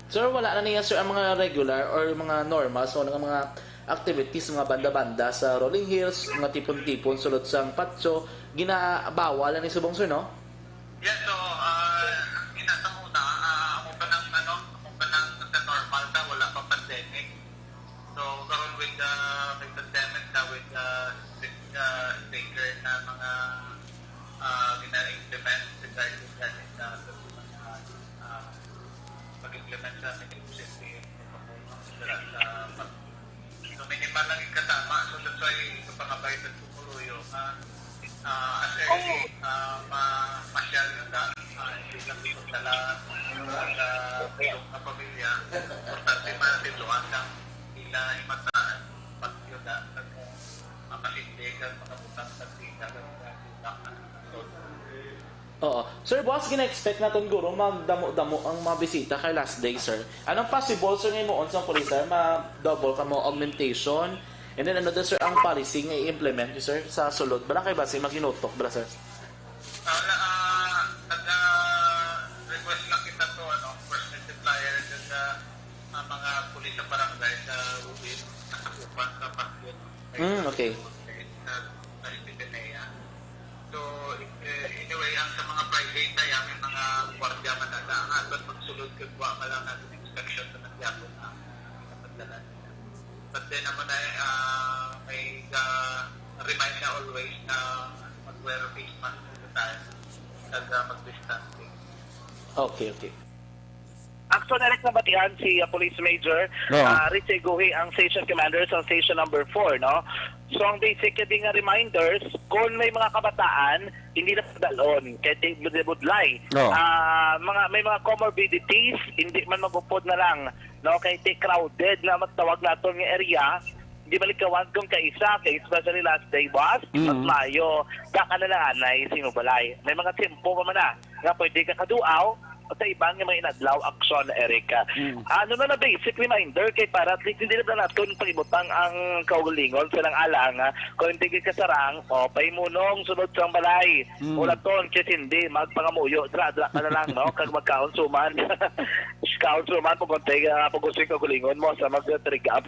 Sir, wala na niya, sir, ang mga regular or mga normal, so mga activities, mga banda-banda sa Rolling Hills, mga tipon-tipon, sulod sang patso, ginabawal na ni subong, sir, no? Yes, so, inasa muna, ako pa ng sa normal na, wala pa pandemic. So, karoon with the pandemic na, with the sticker na mga gina-implement regarding that pag-implement sa minimum safety so minimal lang yung kasama, so that's why kapangabay sa tumuloyo as early masyal yun na hindi lang dito tala sa bilong na pamilya importante matituan ng ila imataan pag yun na makasindigan mga butang sa tina Oo. Sir, boss, gina-expect natin guro magdamo-damo ang mga bisita kay last day, sir. Anong possible, sir, ngayon mo on sa police, sir, ma-double ka mo augmentation, and then another, sir, ang policy nga i-implement nyo, sir, sa sulod. Bala kay base, mag-inutok, bala, sir? Request lang kita to, first multiplier sa mga pulis sa barangay sa Rubin, nakakupan sa Pagyon. Okay. So, anyway, ang sa mga private na yan, may mga gwardiya manadaan at magsulod kagwa malang natin inspection sa nagyapon na pinapagdalan. But then naman ay may remind na always na mag-wear face mask all the time at mag-distancing. Okay. Action Eric na batihan si Police Major Richie Gui, ang station commander sa station number 4, no? So ang basic yung reminders, kung may mga kabataan, hindi na padalon, kahit budlay. May mga comorbidities, hindi man magupod na lang, no? Kahit crowded na magtawag nato ng area, hindi malikawan kung kaisa, especially last day boss, mas layo, baka na lang anay sinubalay. May mga tempo pa man na, nga pwede ka kaduaw, sa ibang mga inadlaw aksyon, Erika. Ano na basic reminder kay para at least hindi na natin pagibutang ang kaugalingon sa nang alang kung hindi ka kasarang o paimunong sunod sa balay. Wala ton kasi hindi magpangamuyo dra ka na lang no kag magkaunsuman. Kaunsuman po konti pag-usig kaugalingon mo sa mag-trigap.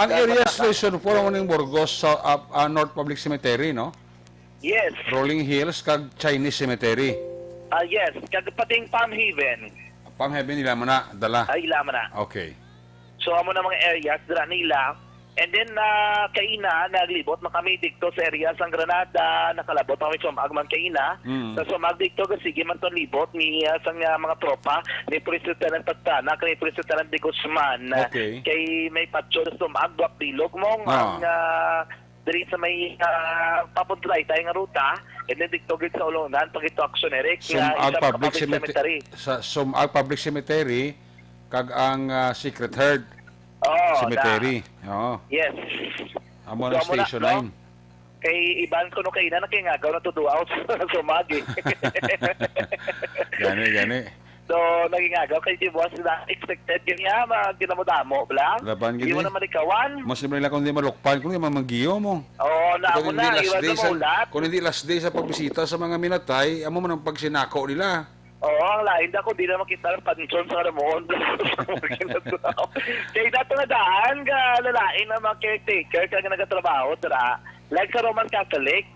Ang area station 4 ang uning Burgos sa North Public Cemetery, no? Yes. Rolling Hills kag Chinese Cemetery. Yes, kag pating Palm Haven. Palm Haven nila man na dala. Ay ila man na. Okay. So amo na mga areas dira nila. And then kaina naglibot na kami dito sa area sang Granada, nakalabot kami sumag man kaina. Sa sumag dito sige man ton libot ni sang mga tropa ni President Tagtana kay President de Guzman. Okay. Kay may patso sumag wak bilog mong ang diri sa may papuntay tayo nga ruta, and then dito gid sa Ulongan pag ito action Eric Sumag Public Cemetery. Sa Sumag Public Cemetery kag ang Secret Heart Cemetery. Oo. Yes. Amo na Station 9. Kay iban ko no kay na nakingagaw na to do out sa Sumag. Gani. So, nagingagaw kay si boss na expected kanya ginamodamo bla. Hindi mo naman ikawan. Mas libre lang kung hindi malukpan, kung hindi mamanggiyo mo. Oo, naamo na. Iwan mo ulat. Kung hindi last day sa pagbisita sa mga minatay, amo man ang pagsinako nila. Oo, ang lain da ko, di na makita ng pansyon sa karamon. Kaya dato na daan, lalain na mga caretaker, kaya nagatrabaho, like sa Roman Catholic,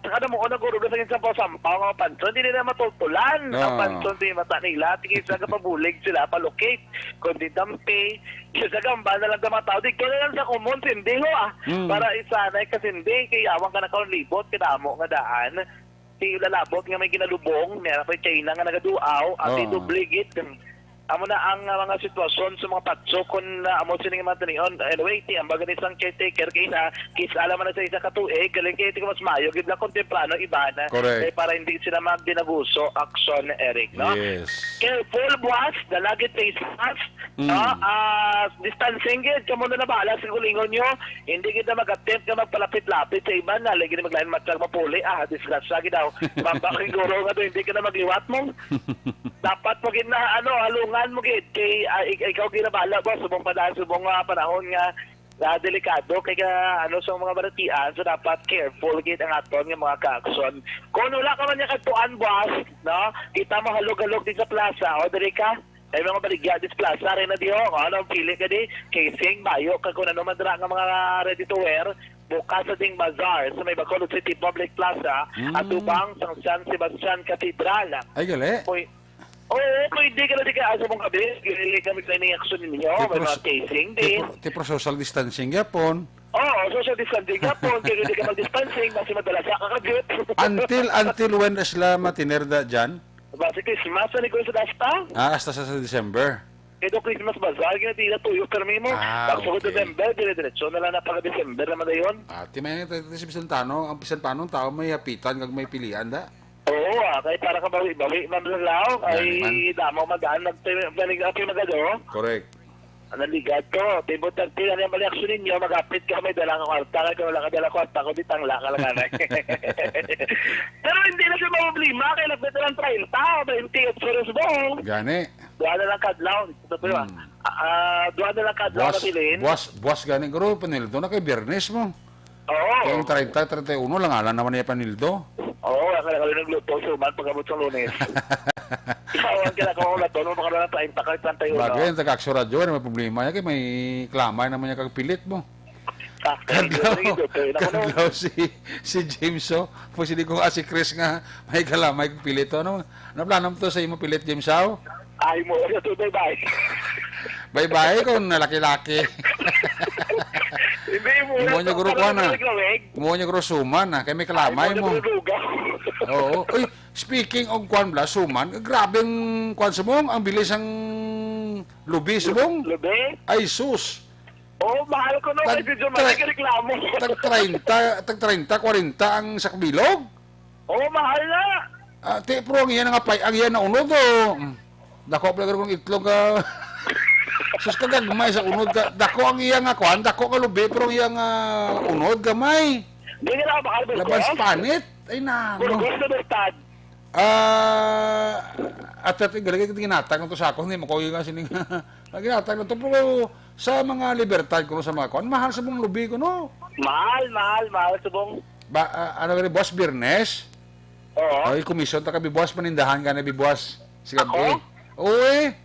kada mo unang guro sa sampaw mga pansyon, hindi nila matutulan. Ang pansyon di mata nila, tingin sa kapabulig sila, palukit, kundi dampi, sa gamba na lang sa mga tao, di ko na lang sa kumon, hindi ho para isanay kasi hindi, kaya awang ka na kaon libot, kinamo nga daan, si lalabot nga may ginalubong, meron pa China nga nagaduaw, at idubligit, amo na ang mga sitwasyon sa mga patso kung amo sining mga tanion. Anyway, ang baga isang caretaker kay na kis alam na sa isa ka tuig galing kay mas mayo gid na kontemplano iba na para hindi sila magdinabuso action Eric no. Yes. Careful boss, dalagit face mask. Distancing gid kamo na bahala sa gulingon nyo. Hindi gid na mag-attempt nga magpalapit-lapit sa iba na lagi na maglain matag mapuli disgrasya gid daw. Mapakiguro nga do hindi ka na magliwat mo. Dapat mo gid na halungan mo gid kay ikaw ginabala boss subong padaan subong panahon nga delikado kay sa mga baratian so dapat careful gid ang aton nga mga ka-aksyon. Kung wala ka man niya kadtuan boss no kita mo halog-halog din sa plaza o diri ka ay mga baligya dis plaza rin na diho ano pili ka di casing bayo kag kun ano man dira nga mga ready to wear bukas sa ding bazaar sa may Bacolod City Public Plaza at ubang sa San Sebastian Cathedral. Ay gali. Oo, pwede ka na di ka asa mong gabi. Gili kami na ini-action ninyo. May mga casing din. Tipo social distancing yapon. Oo, social distancing yapon. Kaya hindi ka mag-distancing. Kasi madalas ka kakagyot. Until when na sila matinerda dyan? Basi Christmas, ano ko sa dasta? Hasta sa December. Ito Christmas bazaar, ginatila tuyo permi mo. Pagsugod December, dire-diretso na lang na pagka-December naman na yun. Timayin ito si Pisantano. Ang Pisantano, tao may hapitan kag may pilian da. Oo, kaya para ka bawi-bawi mamlalaw, ay damo magaan nagpinagapi magado. Correct. Naligad ko, tibot tagtila niya mali-action ninyo, mag-apit ka may dalang kwarta, kaya wala ka dalang kwarta, kundi tangla ka lang anay. Pero hindi na siya problema, kaya nagpita ng 30 o 28 pesos bong. Gani. Duha na lang kadlaw. Duha na lang kadlaw na bilhin. Buwas gani, garo panildo na kay Biyernes mo. Oo. Kaya yung 30, 31 lang, alam naman niya panildo. Oo, kaya nagluto sa uman pagkabot sa Lunes. Ipawan ka na kung ulat doon, makaroon na 30 ka, 31. Bagay, yung taga-Aksyo Radio, may problema niya, kaya may klamay naman niya kagpilit mo. Kaglaw si James, po sili ko si Chris nga, may kalamay kagpilit. Ano plano mo to sa imo pilit, James, how? Ay mo, bye-bye. Bye-bye kung nalaki-laki. Mo niya guro ko na. Mo niya guro suman na kay may kalamay mo. Oo. Uy, speaking of kwan bla suman, grabeng kwan sumong ang bilis ang lubi sumong. Lubi? Ay sus. Oh, mahal ko no kay video man reklamo. Tag 30, 40 ang sakbilog. Oh, mahal na. Te pro ang iyan nga pay, ang iyan na unod oh. Dako pala kung itlog sus kagagmay sa unod ka. Dako ang iya nga kwan, dako ka lubi, pero ang iya nga unod gamay. Hindi nga na bakal ba? Laban sa panit. Ay na. Burgos na bertad. At galing ito ginatag ng to sa ako, hindi mo ko yung sining ginatag ng to, pero sa mga libertad ko sa mga kuan, mahal sa mong lubi ko, no? Mahal subong. Ano ba Boss Birnes? Oo. Ay, komisyon ta kabi boss, panindahan ka na bibuas. Si gabi. Uy.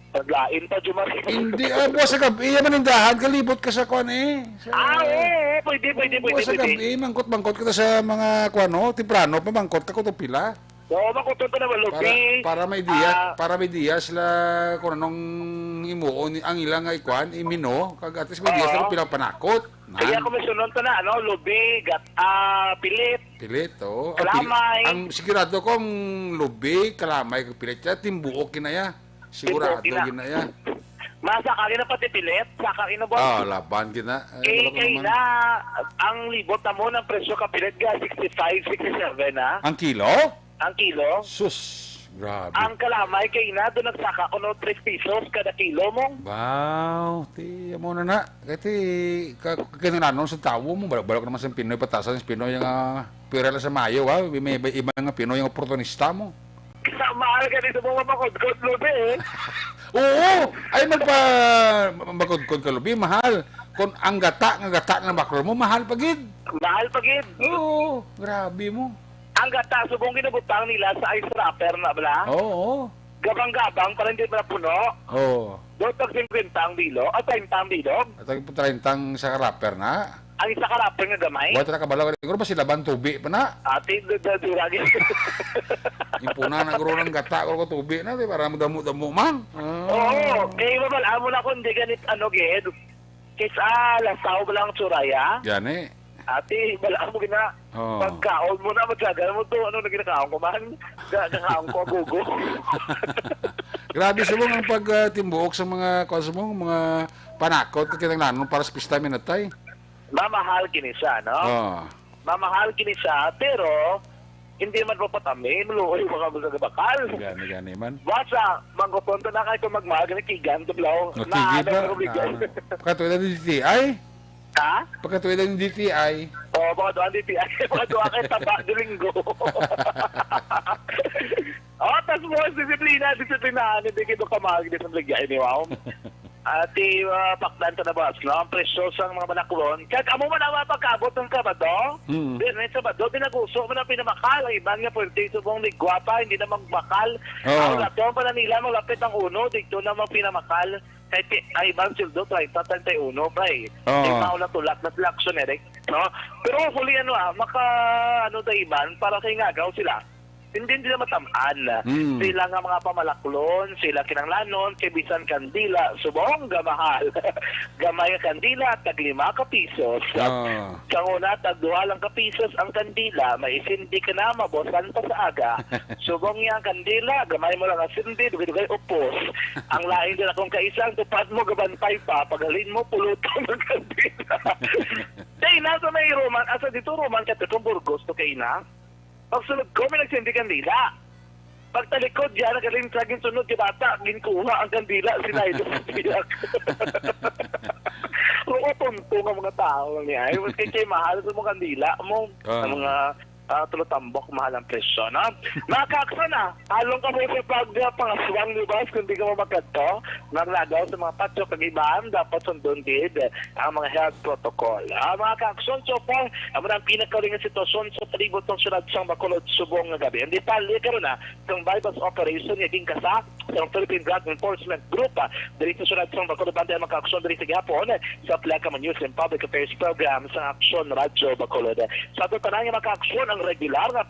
Paglain pa Jumar. Hindi, boss sa gabi, manindahan, kalibot ka sa kuan eh. Oo, pwede. Boss sa gabi, mangkot ka sa mga kuan, no? Timprano, pamangkot ka ko to pila. Oo, makutot na malubi. Para may diya sila kung anong imuon ang ilang ay kuan, imino, kag at least may diya sila pilang panakot. Kaya komisyonon to na, ano, lubi, pilit. Pilit, oh. Kalamay. Ang sigurado ko ang lubi, kalamay, pilit siya, timbuok kinaya. Sigurado kinaya. Masakali na pati pilit, sakali na boss. Laban kina. Kaya na, ang libot na mo ng presyo ka pilit ga, 65, 67 na. Ang kilo? Ang kilo. Sus, grabe. Ang kalamay kay na, doon nagsaka ko no 3 pesos kada kilo mo. Wow, mo na. Kasi kinananon sa tawo mo, balok naman sa Pinoy, patasan sa Pinoy yung pira sa Mayo, may iba nga Pinoy yung oportunista mo. Mahal ka dito mga makod-kod lubi eh. Oo, ay magkod-kod ka lubi, mahal. Kung ang gata ng bakro mo, mahal pagid. Mahal pagid. Oo, grabe mo. Ang gata, subong ginabutang nila sa ice wrapper na bala? Oo. Gabang-gabang, para hindi ba puno? Oo. Doon tag 50 ang bilo, o 30 ang bilog? At ang 30 sa rapper na. Ang isa ka wrapper nga gamay? Wala na kabalaw. Siguro ba sila tubi pa na? Ate, duragi. Impuna na guro ng gata ko tubi na, para mo damo-damo man. Oo. Eh, mabala mo na kung di ganit ged. Kisa, lasaw ba lang tsuraya? Yan eh. Ate, bala mo gina. Pagkaon mo na, magsagal mo to. Ano na ginakaon ko man? Kakaon ko, gugo. Grabe subong ang pagtimbuok sa mga mga panakot kinanglanon para sa pista minatay. Mamahal kini siya, no? Mamahal kini siya, pero hindi man papatami, maluoy mga mga bakal. Gani man. Basta, mangkoponto na kayo kung magmahal ka kigan, tublaw. Pagkatuloy ng DTI? Ha? Pagkatuloy ng DTI? Oo, baka doon DTI. Baka doon kayo taba, dilinggo. Tas mo, disiplinahan, hindi kayo kamahal dito ng ligay ni Wow. Ati, pakdan ka na ba? Ang presyo sa mga manakulon. Kaya amo man ang mapagkabot ng kabado. Din sa bado, binaguso mo na pinamakal. Ang iban nga pwede subong ligwapa, hindi na magbakal. Ang latong pa na nila, malapit ang uno, dito na pinamakal. Kahit ang ibang sildo, 30-31, pre. Hindi maula tulak na laksyon, Eric. No? Pero huli, maka, iban, para kay ngagaw sila. Hindi nila matamaan. Sila nga mga pamalaklon, sila kinanglanon, kibisan kandila, subong gamahal. Gamay ang kandila, tag 5 ka pisos. Kanguna, tag 2 lang ka pisos ang kandila, may isindi ka na, mabosan pa sa aga. Subong niya ang kandila, gamay mo lang ang sindi, dugay-dugay upos. Ang lain din akong kaisang, tupad mo, gabantay pa, paghalin mo, pulutan ng kandila. Kaya nasa may Roman, asa dito Roman, katitong Burgos, to kay na. Pagsunod ko, may nagsindi kandila. Pagtalikod dyan, nagaling saging sunod yung bata, ginkuha ang kandila, sinaydo sa tiyak. Oo, tunto ng mga tao niya. Kaya mahal sa mga kandila mo, sa mga tulutambok, mahal ang presyo, no? Makaksa na, halong ka mo sa pangaswang ni Bas, kung di ka mamakadto, naglagaw sa mga patyo kag-ibaan, dapat sundon din ang mga health protocol. Mga kakson, so far, ang pinakaling sitwasyon sa palibot ng syudad sang Bacolod subong nga gabi. Hindi pali karon na, itong bypass operation naging kasa sa Philippine Drug Enforcement Group, dali sa syudad sang Bacolod, banda ang mga kakson dali sa gapon, sa Plakaman News and Public Affairs Program sa Aksyon Radyo Bacolod. Sa ito tanang mga kakson, ang regular na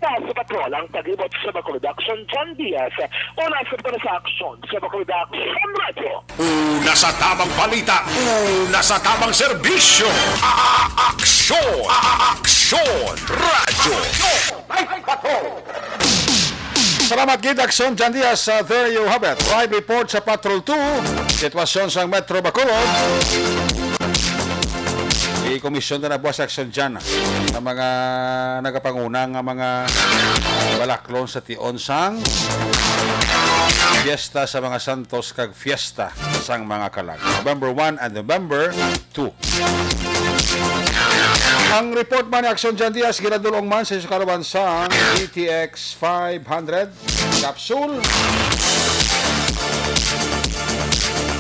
Pa sa patrol ang tagibot sa Bacolod Action John Diaz o nasa pa sa aksyon sa Bacolod Action Radio. Una sa tamang balita, una sa tamang serbisyo. Aksyon! Aksyon! Radyo! Salamat gid Aksyon John Diaz. There you have it. Live report sa Patrol 2. Sitwasyon sa Metro Bacolod. I-komisyon na buwas Aksyon dyan ng mga nagapangunang mga balaklon sa tionsang fiesta sa mga santos kag fiesta sang mga kalag. November 1 and November 2. Ang report man ni Aksyon John Diaz ginadulong man sa karawan sa GTX 500 capsule.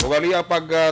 Ugali ang pag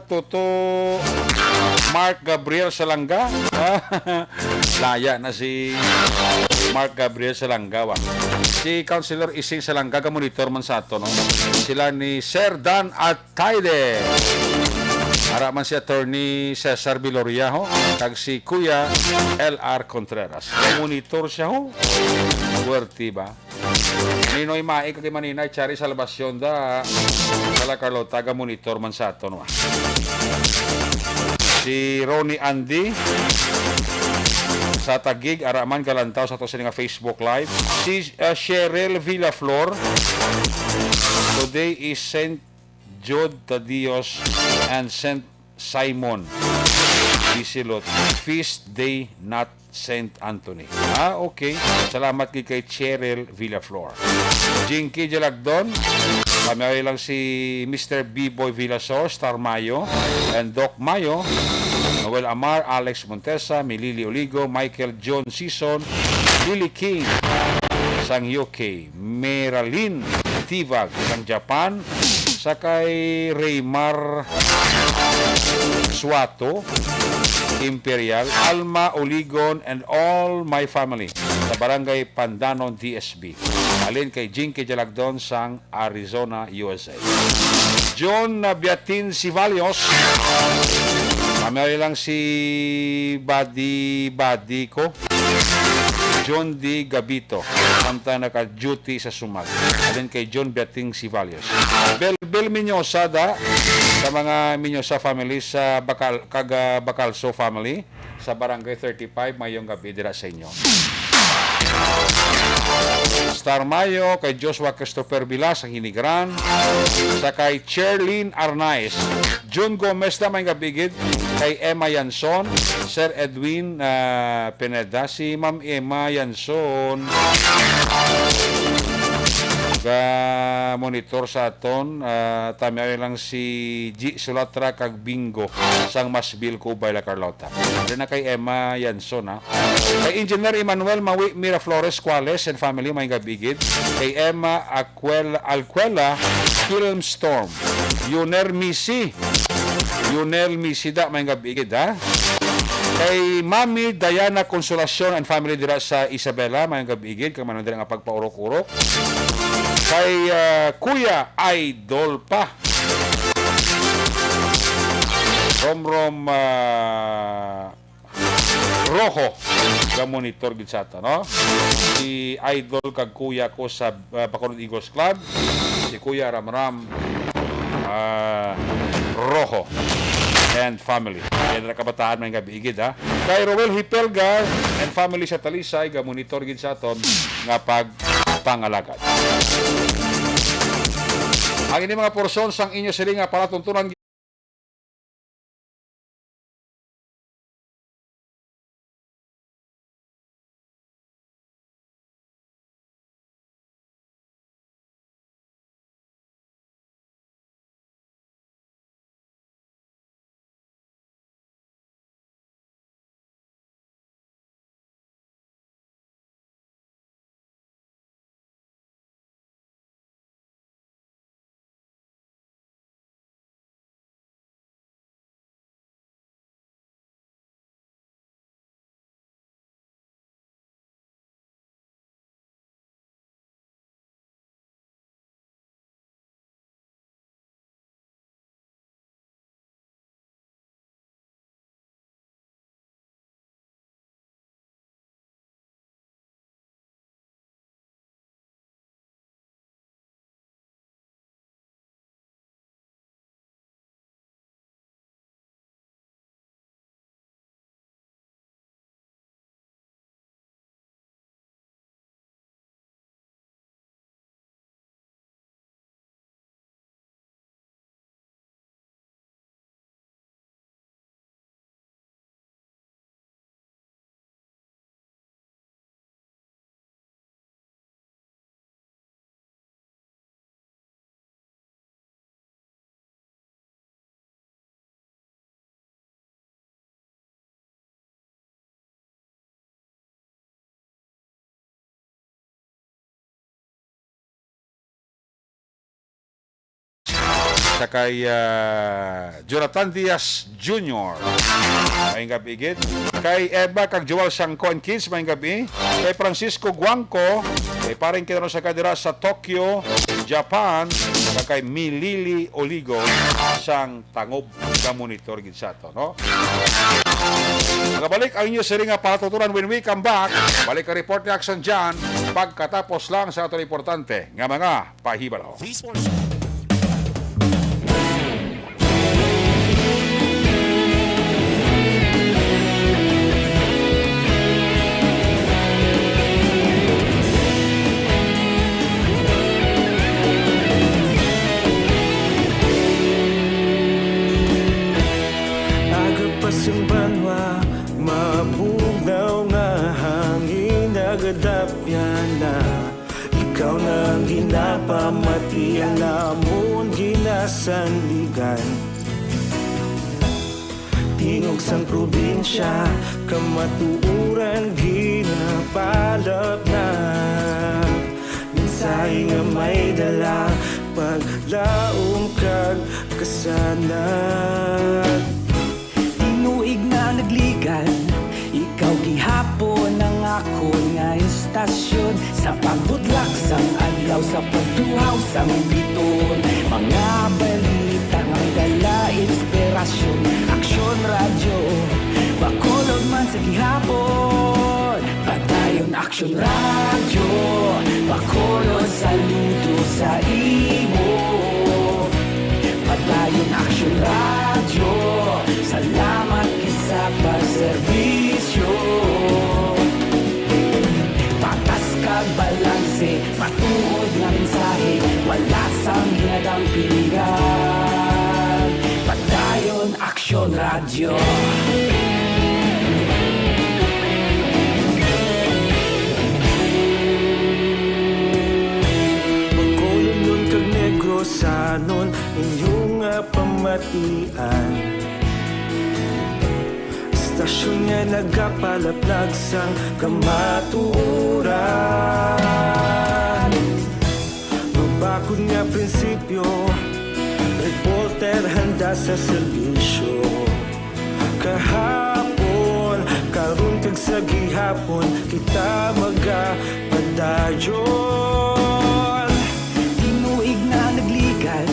Toto Mark Gabriel Salanga. Laya na si Mark Gabriel Salanga. Si Councilor Ising Salanga ka monitor man sa ato, no? Sila ni Sir Dan Ataide. Ara man si Attorney Cesar Viloria ho, kag si Kuya LR Contreras. Monitor siya ho. Puwerti ba? Ninoy Mai kag maninay Chari Salvacion da Sala Carlota ga monitor man sa ato, no? Si Ronnie Andy sa Tagig araman galantaw sa to sa nga Facebook Live. Si Cheryl Villaflor. Today is Saint Jude Tadios and Saint Simon Isilot. Feast day, not Saint Anthony. Okay. Salamat kay Cheryl Villaflor. Jinky Jalagdon. Kami lang si Mr. B-Boy Villasor, Star Mayo, and Doc Mayo, Noel Amar, Alex Montesa, Milili Oligo, Michael John Sison, Lily King, sang UK, Meralyn Tivag, sang Japan, sakay Raymar Suato, Imperial, Alma Oligon, and all my family sa Barangay Pandanon, DSB. Alin kay Jinky Jalagdon sang Arizona, USA. John Biatin Sivalios. Kami lang si Badi ko. John D. Gabito. Samta naka-duty sa Sumag. Alin kay John Biatin Sivalios. Bel Minyosa da sa mga Minyosa family sa Bacalso family sa Barangay 35 mayong gabi dira sa inyo. Star Mayo kay Joshua Christopher Vilas ang Hinigran, sa kay Cherlyn Arnaiz, June Gomez na may gabigid, kay Emma Yanson, Sir Edwin Pineda, si Ma'am Emma Yanson Ga-monitor sa aton. Tami lang si G. Sulatra kag Bingo sang Masbil ko by La Carlota. Then na kay Emma Yanson, ha. Kay Engineer Emmanuel Mawi Miraflores Cuales and family, may gabigid. Kay Emma Alcuela Storm. Yunel Misi da, may gabigid, ha. Kay Mami Diana Consolacion and family dira sa Isabela, may gabigid kay manon dira nga pagpaurok-urok. Kay Kuya Idol pa Rom Rojo ga monitor gid sa ta, no? Si Idol kag kuya ko sa Bacolod Eagles Club, si Kuya Ramram Rojo and family. Kaya na kabataan may gabigid, ha. Kay Roel Hipelgar and family sa Talisay ga monitor gid sa aton nga pagpangalagad. Ang ini mga porsyon sang inyo sila nga para tuntunan sa kay Jonathan Diaz Jr. May gabigid. Kay Eva kag Joel Sangko and Kids, may gabi. Kay Francisco Guangco, kay paring kinaro sa kadira sa Tokyo, Japan, kay Milili Oligo sang Tangob ka monitor gid sa to, no? Nakabalik ang inyo sila nga patuturan when we come back. Balik ka report ni Action dyan pagkatapos lang sa ato importante nga mga pahibalo. Pasang banwa, mabugnaw nga hangin nagadapyan na. Ikaw na ang ginapamati, alamon ginasandigan. Tingog sang probinsya, kamatuuran ginapalap na. Minsay nga may dala, paglaom kag kasanat. Nagligan, ikaw gihapon ang ako nga istasyon sa pagbudlak sang adlaw sa pagduhaw sang biton. Mga balita nga dala inspirasyon, Aksyon Radyo Bacolod man sa gihapon. Padayon Aksyon Radyo Bacolod, saludo sa imo. Padayon Aksyon Radyo, salamat sa pagserbisyo. Patas kag balanse, matuod nga mensahe, wala sang hinadang pilihan. Padayon Aksyon Radyo. kamatian. Istasyon niya nagapalaplag sang kamatuuran. Mabakod nga prinsipyo, reporter handa sa serbisyo. Kahapon, karun kag sa gihapon, kita magapadayon. Tinuig na nagligan,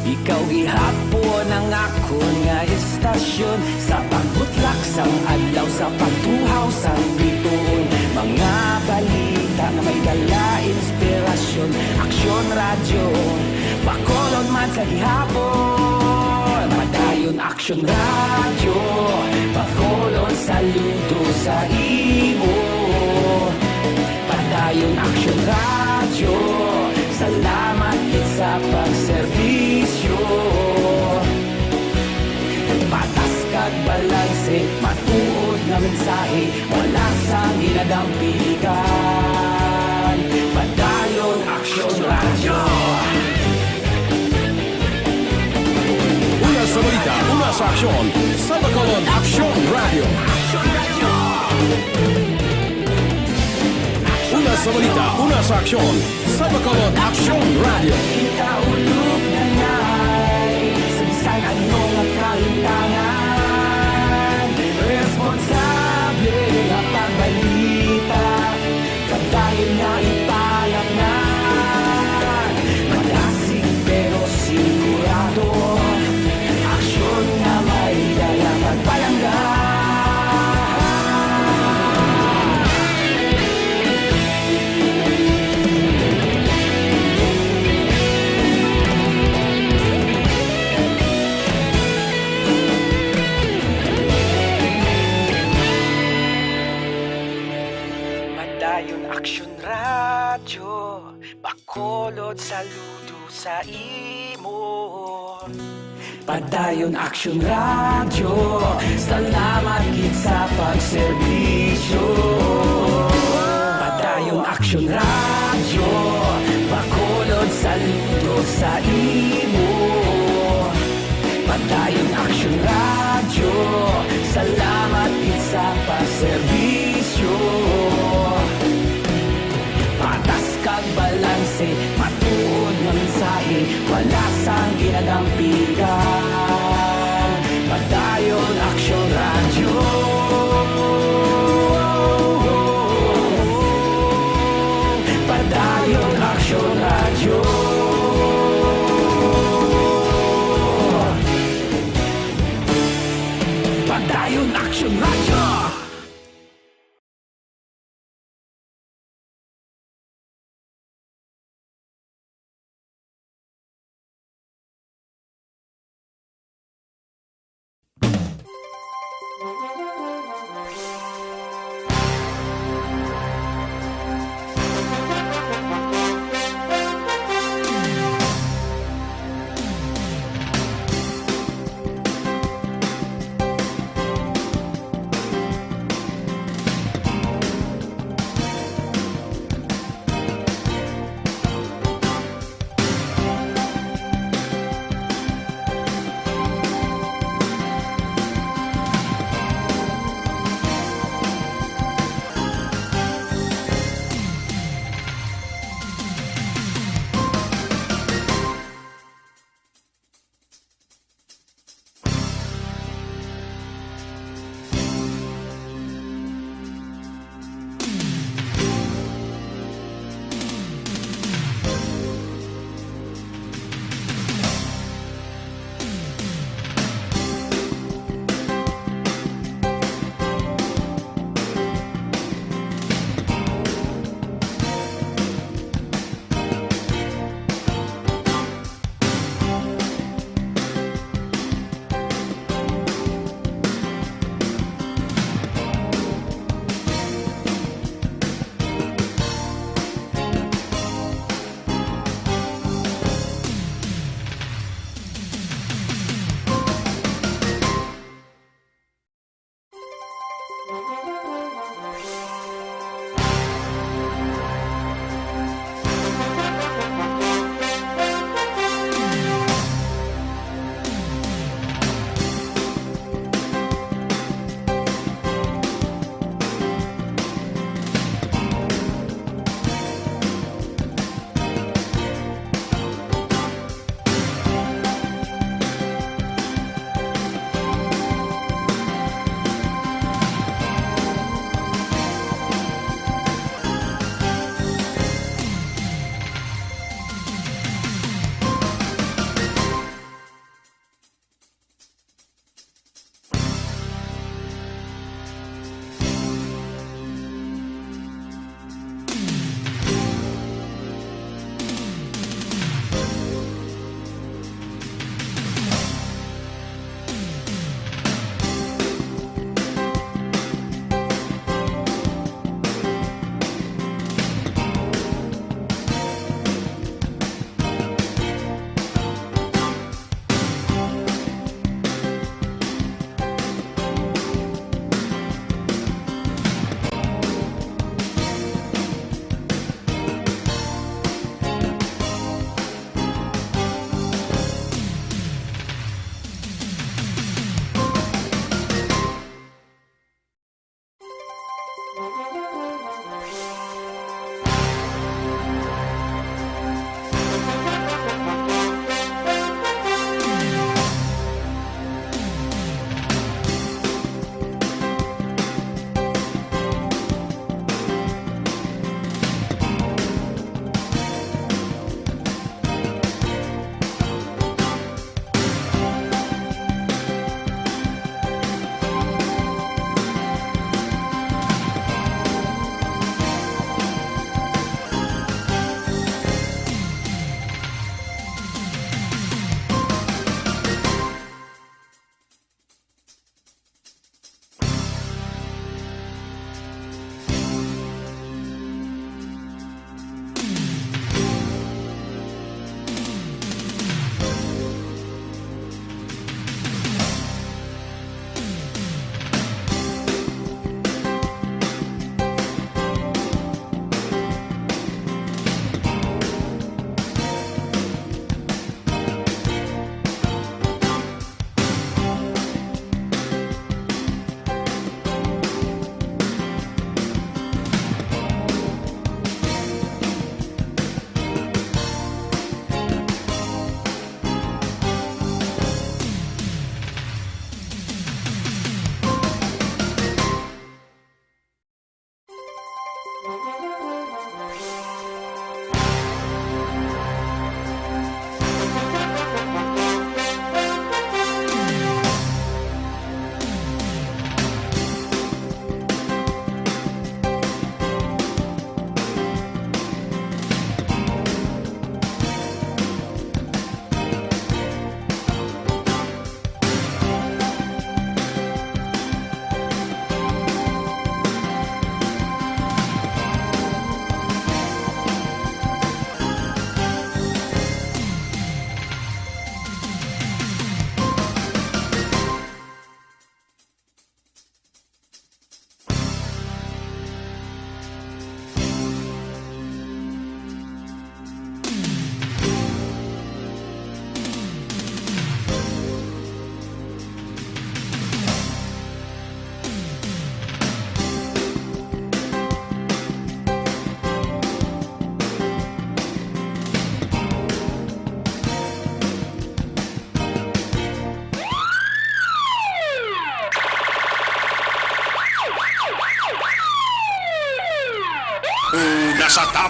ikaw gihapon ang akon nga istasyon. Sa pagbutlak sang adlaw, sa pagtuhaw sang bituon, mga balita na may dala inspirasyon. Aksyon radyo, Bacolod man sa gihapon. Padayon Aksyon radyo, Bacolod saludo sa imo. Padayon Aksyon radyo, salamat kit sa pagserbisyo. Patas kag balanse, matuod nga mensahe, wala sang ginadampikan. Padayon Aksyon radyo. Una sa balita, una sa aksyon, sa Bacolod Aksyon Radio. Una sa balita, una sa aksyon, sa Bacolod Aksyon Radio. Ikaulog na na'y sabisan anong kahintangan. Responsable nga pagbalita, pagdayon nga ipalangnan. Malasig pero sigurado, aksyon nga may dalang magpalanggan. Padayon Aksyon radyo, Bacolod saludo sa imo. Padayon Aksyon radyo, salamat gid sa pagserbisyo. Padayon Aksyon radyo, Bacolod saludo sa imo. Padayon Aksyon radyo, salamat gid sa pagserbisyo. Patas kag balanse, matuod nga mensahe, wala sang ginadampigan. Padayon Aksyon radyo. Padayon Aksyon radyo. Padayon Aksyon radyo.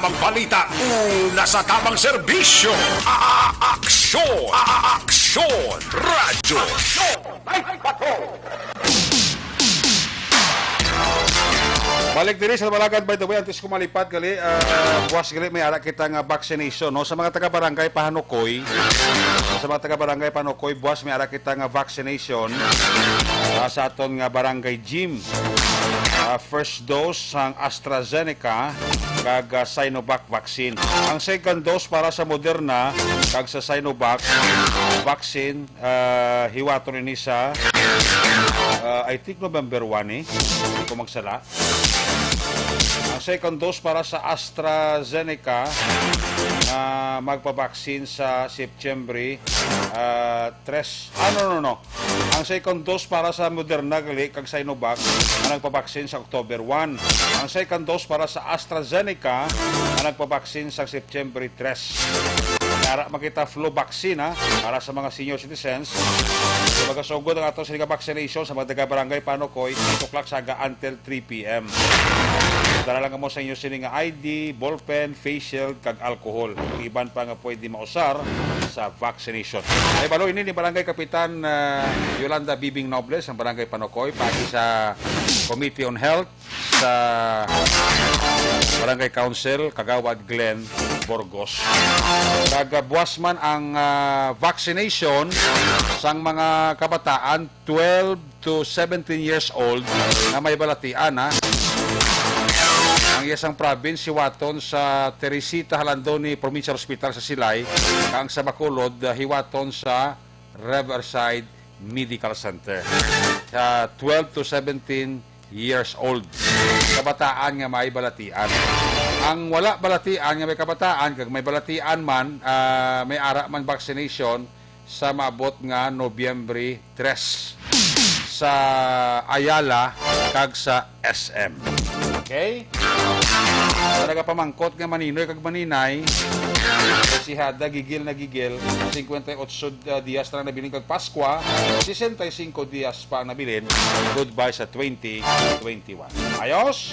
tamang balita, una sa tamang serbisyo. Aksyon! Aksyon! Radyo! Night Patrol! Balik diri sa Balagad, by the way, antes ko malipat gali, buwas gali may ara kita nga vaccination, no? Sa mga taga-barangay Pahanukoy, buwas may ara kita nga vaccination sa aton nga barangay gym. First dose sang AstraZeneca kag Sinovac vaccine. Ang second dose para sa Moderna kag sa Sinovac vaccine, hiwaton ni sa I think November 1 hindi ko magsala. Ang second dose para sa AstraZeneca magpabaksin sa September 3. No. Ang second dose para sa Moderna kag Sinovac nagpabaksin sa October 1. Ang second dose para sa AstraZeneca nagpabaksin sa September 3. Para makita flu vaccine para sa mga senior citizens. So magasugod ang atong siliga vaccination sa mga taga-barangay Panukoy 8 o'clock saga until 3 p.m. Dala lang mo sa inyo sining ID, ballpen, face shield, kag alcohol. Iban pa nga pwede mausar sa vaccination. Ay balo ini ni Barangay Kapitan Yolanda Bibing Nobles ang Barangay Panukoy pagi sa Committee on Health sa Barangay Council Kagawad Glenn Burgos. Buwas man ang vaccination sang mga kabataan 12 to 17 years old na may balatian ang isang province hiwaton sa Teresita Halandoni Provincial Hospital sa Silay kang sa Bacolod hiwaton sa Riverside Medical Center sa 12 to 17 years old kabataan nga may balatian. Ang wala balatian nga may kabataan kag may balatian man may ara man vaccination sa maabot nga Nobyembre 3 sa Ayala kag sa SM. Okay? Talaga pamangkot nga maninoy kag maninay si Hada gigil na gigil 58 dias na nabilin kag Paskwa 65 dias pa nabilin goodbye sa 2021. Ayos?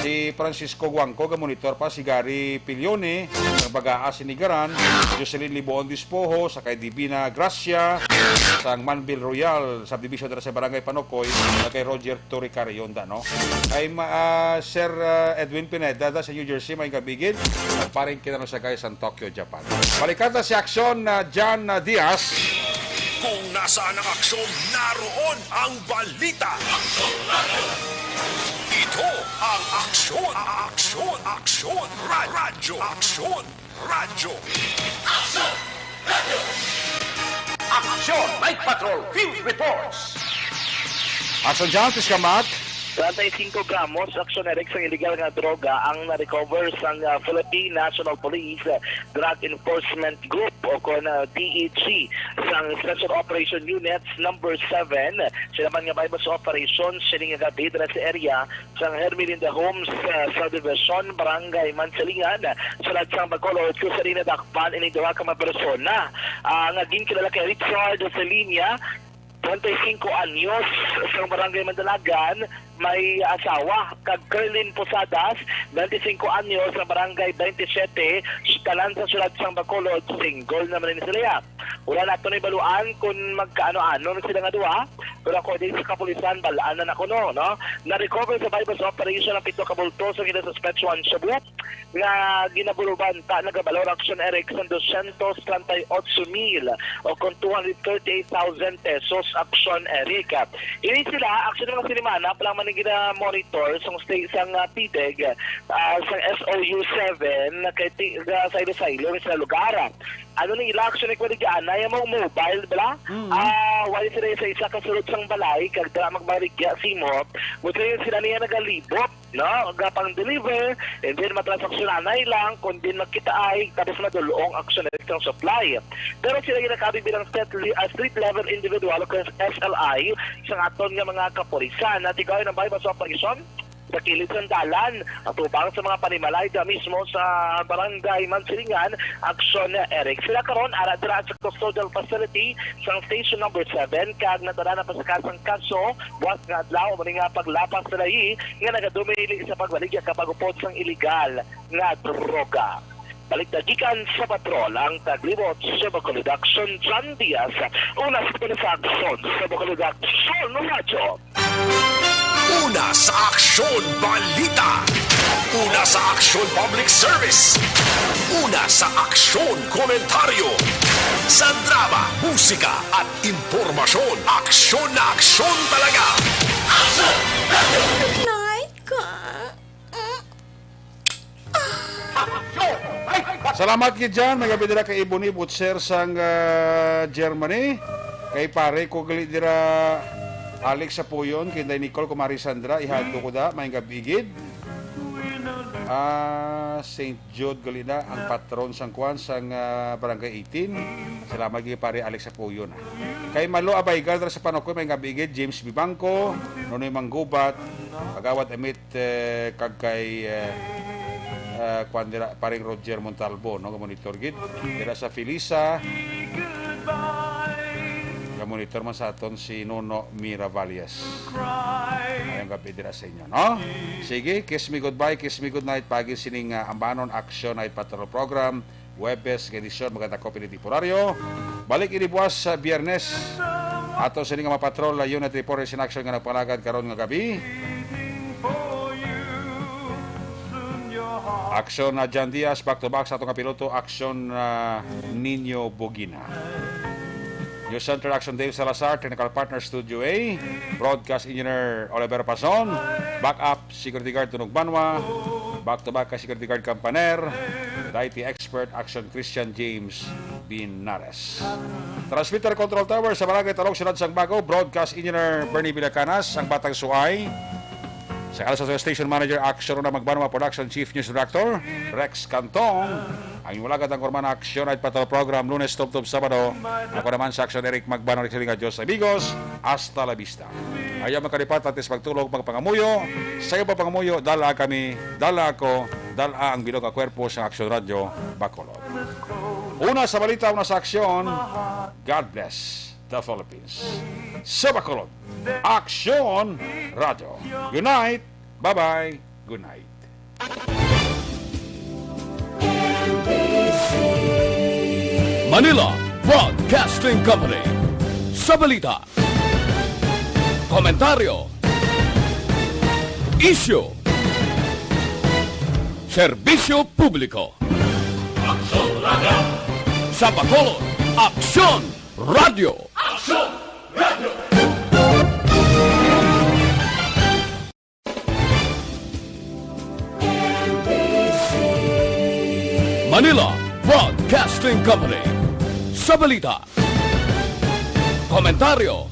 Si Francisco Guangco monitor pa si Gary Pilione ng Bagaa Sinigaran, Jocelyn Liboon Dispoho sa kay Divina Gracia sa Manville Royal subdivision sa Barangay Panukoy na kay Roger Torricarionda no. Kay Sir Edwin Pineda sa New Jersey may kabigin paring kita sa guys sa Tokyo, Japan. Balikata si aksyon na John Diaz. Kung nasaan ang aksyon, naroon ang balita. Ito ang aksyon, aksyon, aksyon, radyo, aksyon, radyo. Aksyon, radyo. Aksyon, Night Patrol, Field Reports. Aksyon John, Tiskamat. 35 gramos aksyonerik sa illegal nga droga ang na-recover sa Philippine National Police Drug Enforcement Group o kon DEG sa Special Operation Units number 7. Sila man nga may sa operation sining nga gabi sa area sa Hermelinda Homes Subdivision, Barangay Mansalingan sa Ladsang Bacolod sa rin nadakpan ining duha ka mga persona. Nga ginkilala kay Richard Celinia 25 anyos sa Barangay Mandalagan, may asawa kag Kerlin Posadas 25 anyos sa Barangay 27 Talan sa Sulat sang Bacolod, single naman ni sila. Wala nato ni baluan kung magkaano-ano sila nga duha, pero ako din sa kapulisan balaan na ako no. Na-recover sa bypass operation ng 7 ka bulto sa kinasuspect 1 Shabu nga ginabuluban ta nagabalaw action Eric sa 238,000 o kung 238,000 pesos action Eric. Ini sila action ng sinimana palang man gina-monitor sa station ng PDEG sa SOU 7 kay sa Iloilo sa lugar. Ano ni election ni Kwadigaan na yung mga mobile, bala? Wala sila sa isa kasulod sang balay, kag dala magbarigya simo, mutra yun sila niya nagalibot, no? Gapang deliver, and then matransaksyonan lang, kung din magkita ay, tapos madulong action ng supply. Pero sila ginakabi bilang street level individual o SLI, sa aton nga mga kapulisan. At ikaw ng bypass operation, sa kilid ng dalan. Atubang sa mga panimalay da mismo sa barangay Mansilingan, aksyon na Eric. Sila karon ara dira sa custodial facility sa station number 7 kag natala na pasakasang kaso buwas nga adlaw man nga paglapas sa lahi nga nagadumili sa pagbaligya kapag upod sang iligal nga droga. Balik na gikan sa patrol ang taglibot sa Bacolod Action John Diaz. Una sa aksyon sa Bacolod Action Radyo. Una sa aksyon balita. Una sa aksyon public service. Una sa aksyon komentaryo. Sa drama, musika at impormasyon. Aksyon na aksyon talaga. Aksyon! Night ka. Salamat kay Jan, may gabi dira kay Iboni Butser sang Germany. Kay pare ko gali dira Alex sa Puyon, kay Nicole Kumari Sandra, ihadto ko da, may gabigid. St. Jude gali na, ang patron sang Kwan sang Barangay 18. Salamat kay pare Alex sa Puyon. Kay Malo Abaygal dira sa Panokoy, may gabigid James Bibangco, Nonoy Manggubat, Agawat Amit kag kay kwan dira paring Roger Montalvo no monitor gid dira sa Felisa monitor man sa aton si Nono Miravalles ayong gabi dira sa inyo no sige kiss me goodbye kiss me good night pagi sining ambanon action night patrol program Webes edisyon maganda ko piniti poraryo balik ini buwas sa Biyernes ato sining mga patrol unit report in action nga nagpanagad karon nga gabi. Aksyon na Jan Diaz, back to back sa itong piloto, aksyon na Nino Bogina. News Center Action Dave Salazar, Technical Partner Studio A, Broadcast Engineer Oliver Pason, Backup Security Guard Tunog Banwa, back to back Security Guard Campaner, IT Expert Action Christian James Binares. Transmitter Control Tower sa Barangay Talog, Sunod sang Bago, Broadcast Engineer Bernie Villacanas, ang Batang Suay, sa Kalasas Station Manager, Action na Magbanwa Production Chief News Director, Rex Cantong, ang iwalagad ang Korman Action at Patrol Program, Lunes, Top, Sabado. Ako naman sa Action, Eric Magbanwa, Rixilinga, Diyos, amigos, hasta la vista. Ayaw magkalipat at magtulog, magpangamuyo. Sa iyo pa pangamuyo, dala kami, dala ako, dala ang bilog a kwerpo sa Action Radio, Bacolod. Una sa balita, una sa aksyon, God bless the Philippines. Sa Bacolod, Action Radio. Good night. Bye-bye. Good night. Manila Broadcasting Company. Sa balita, komentaryo, issue, serbisyo publiko. Action Radio. Sa Bacolod, Action Radio. Action Radio. Manila Broadcasting Company. Sa balita, komentaryo,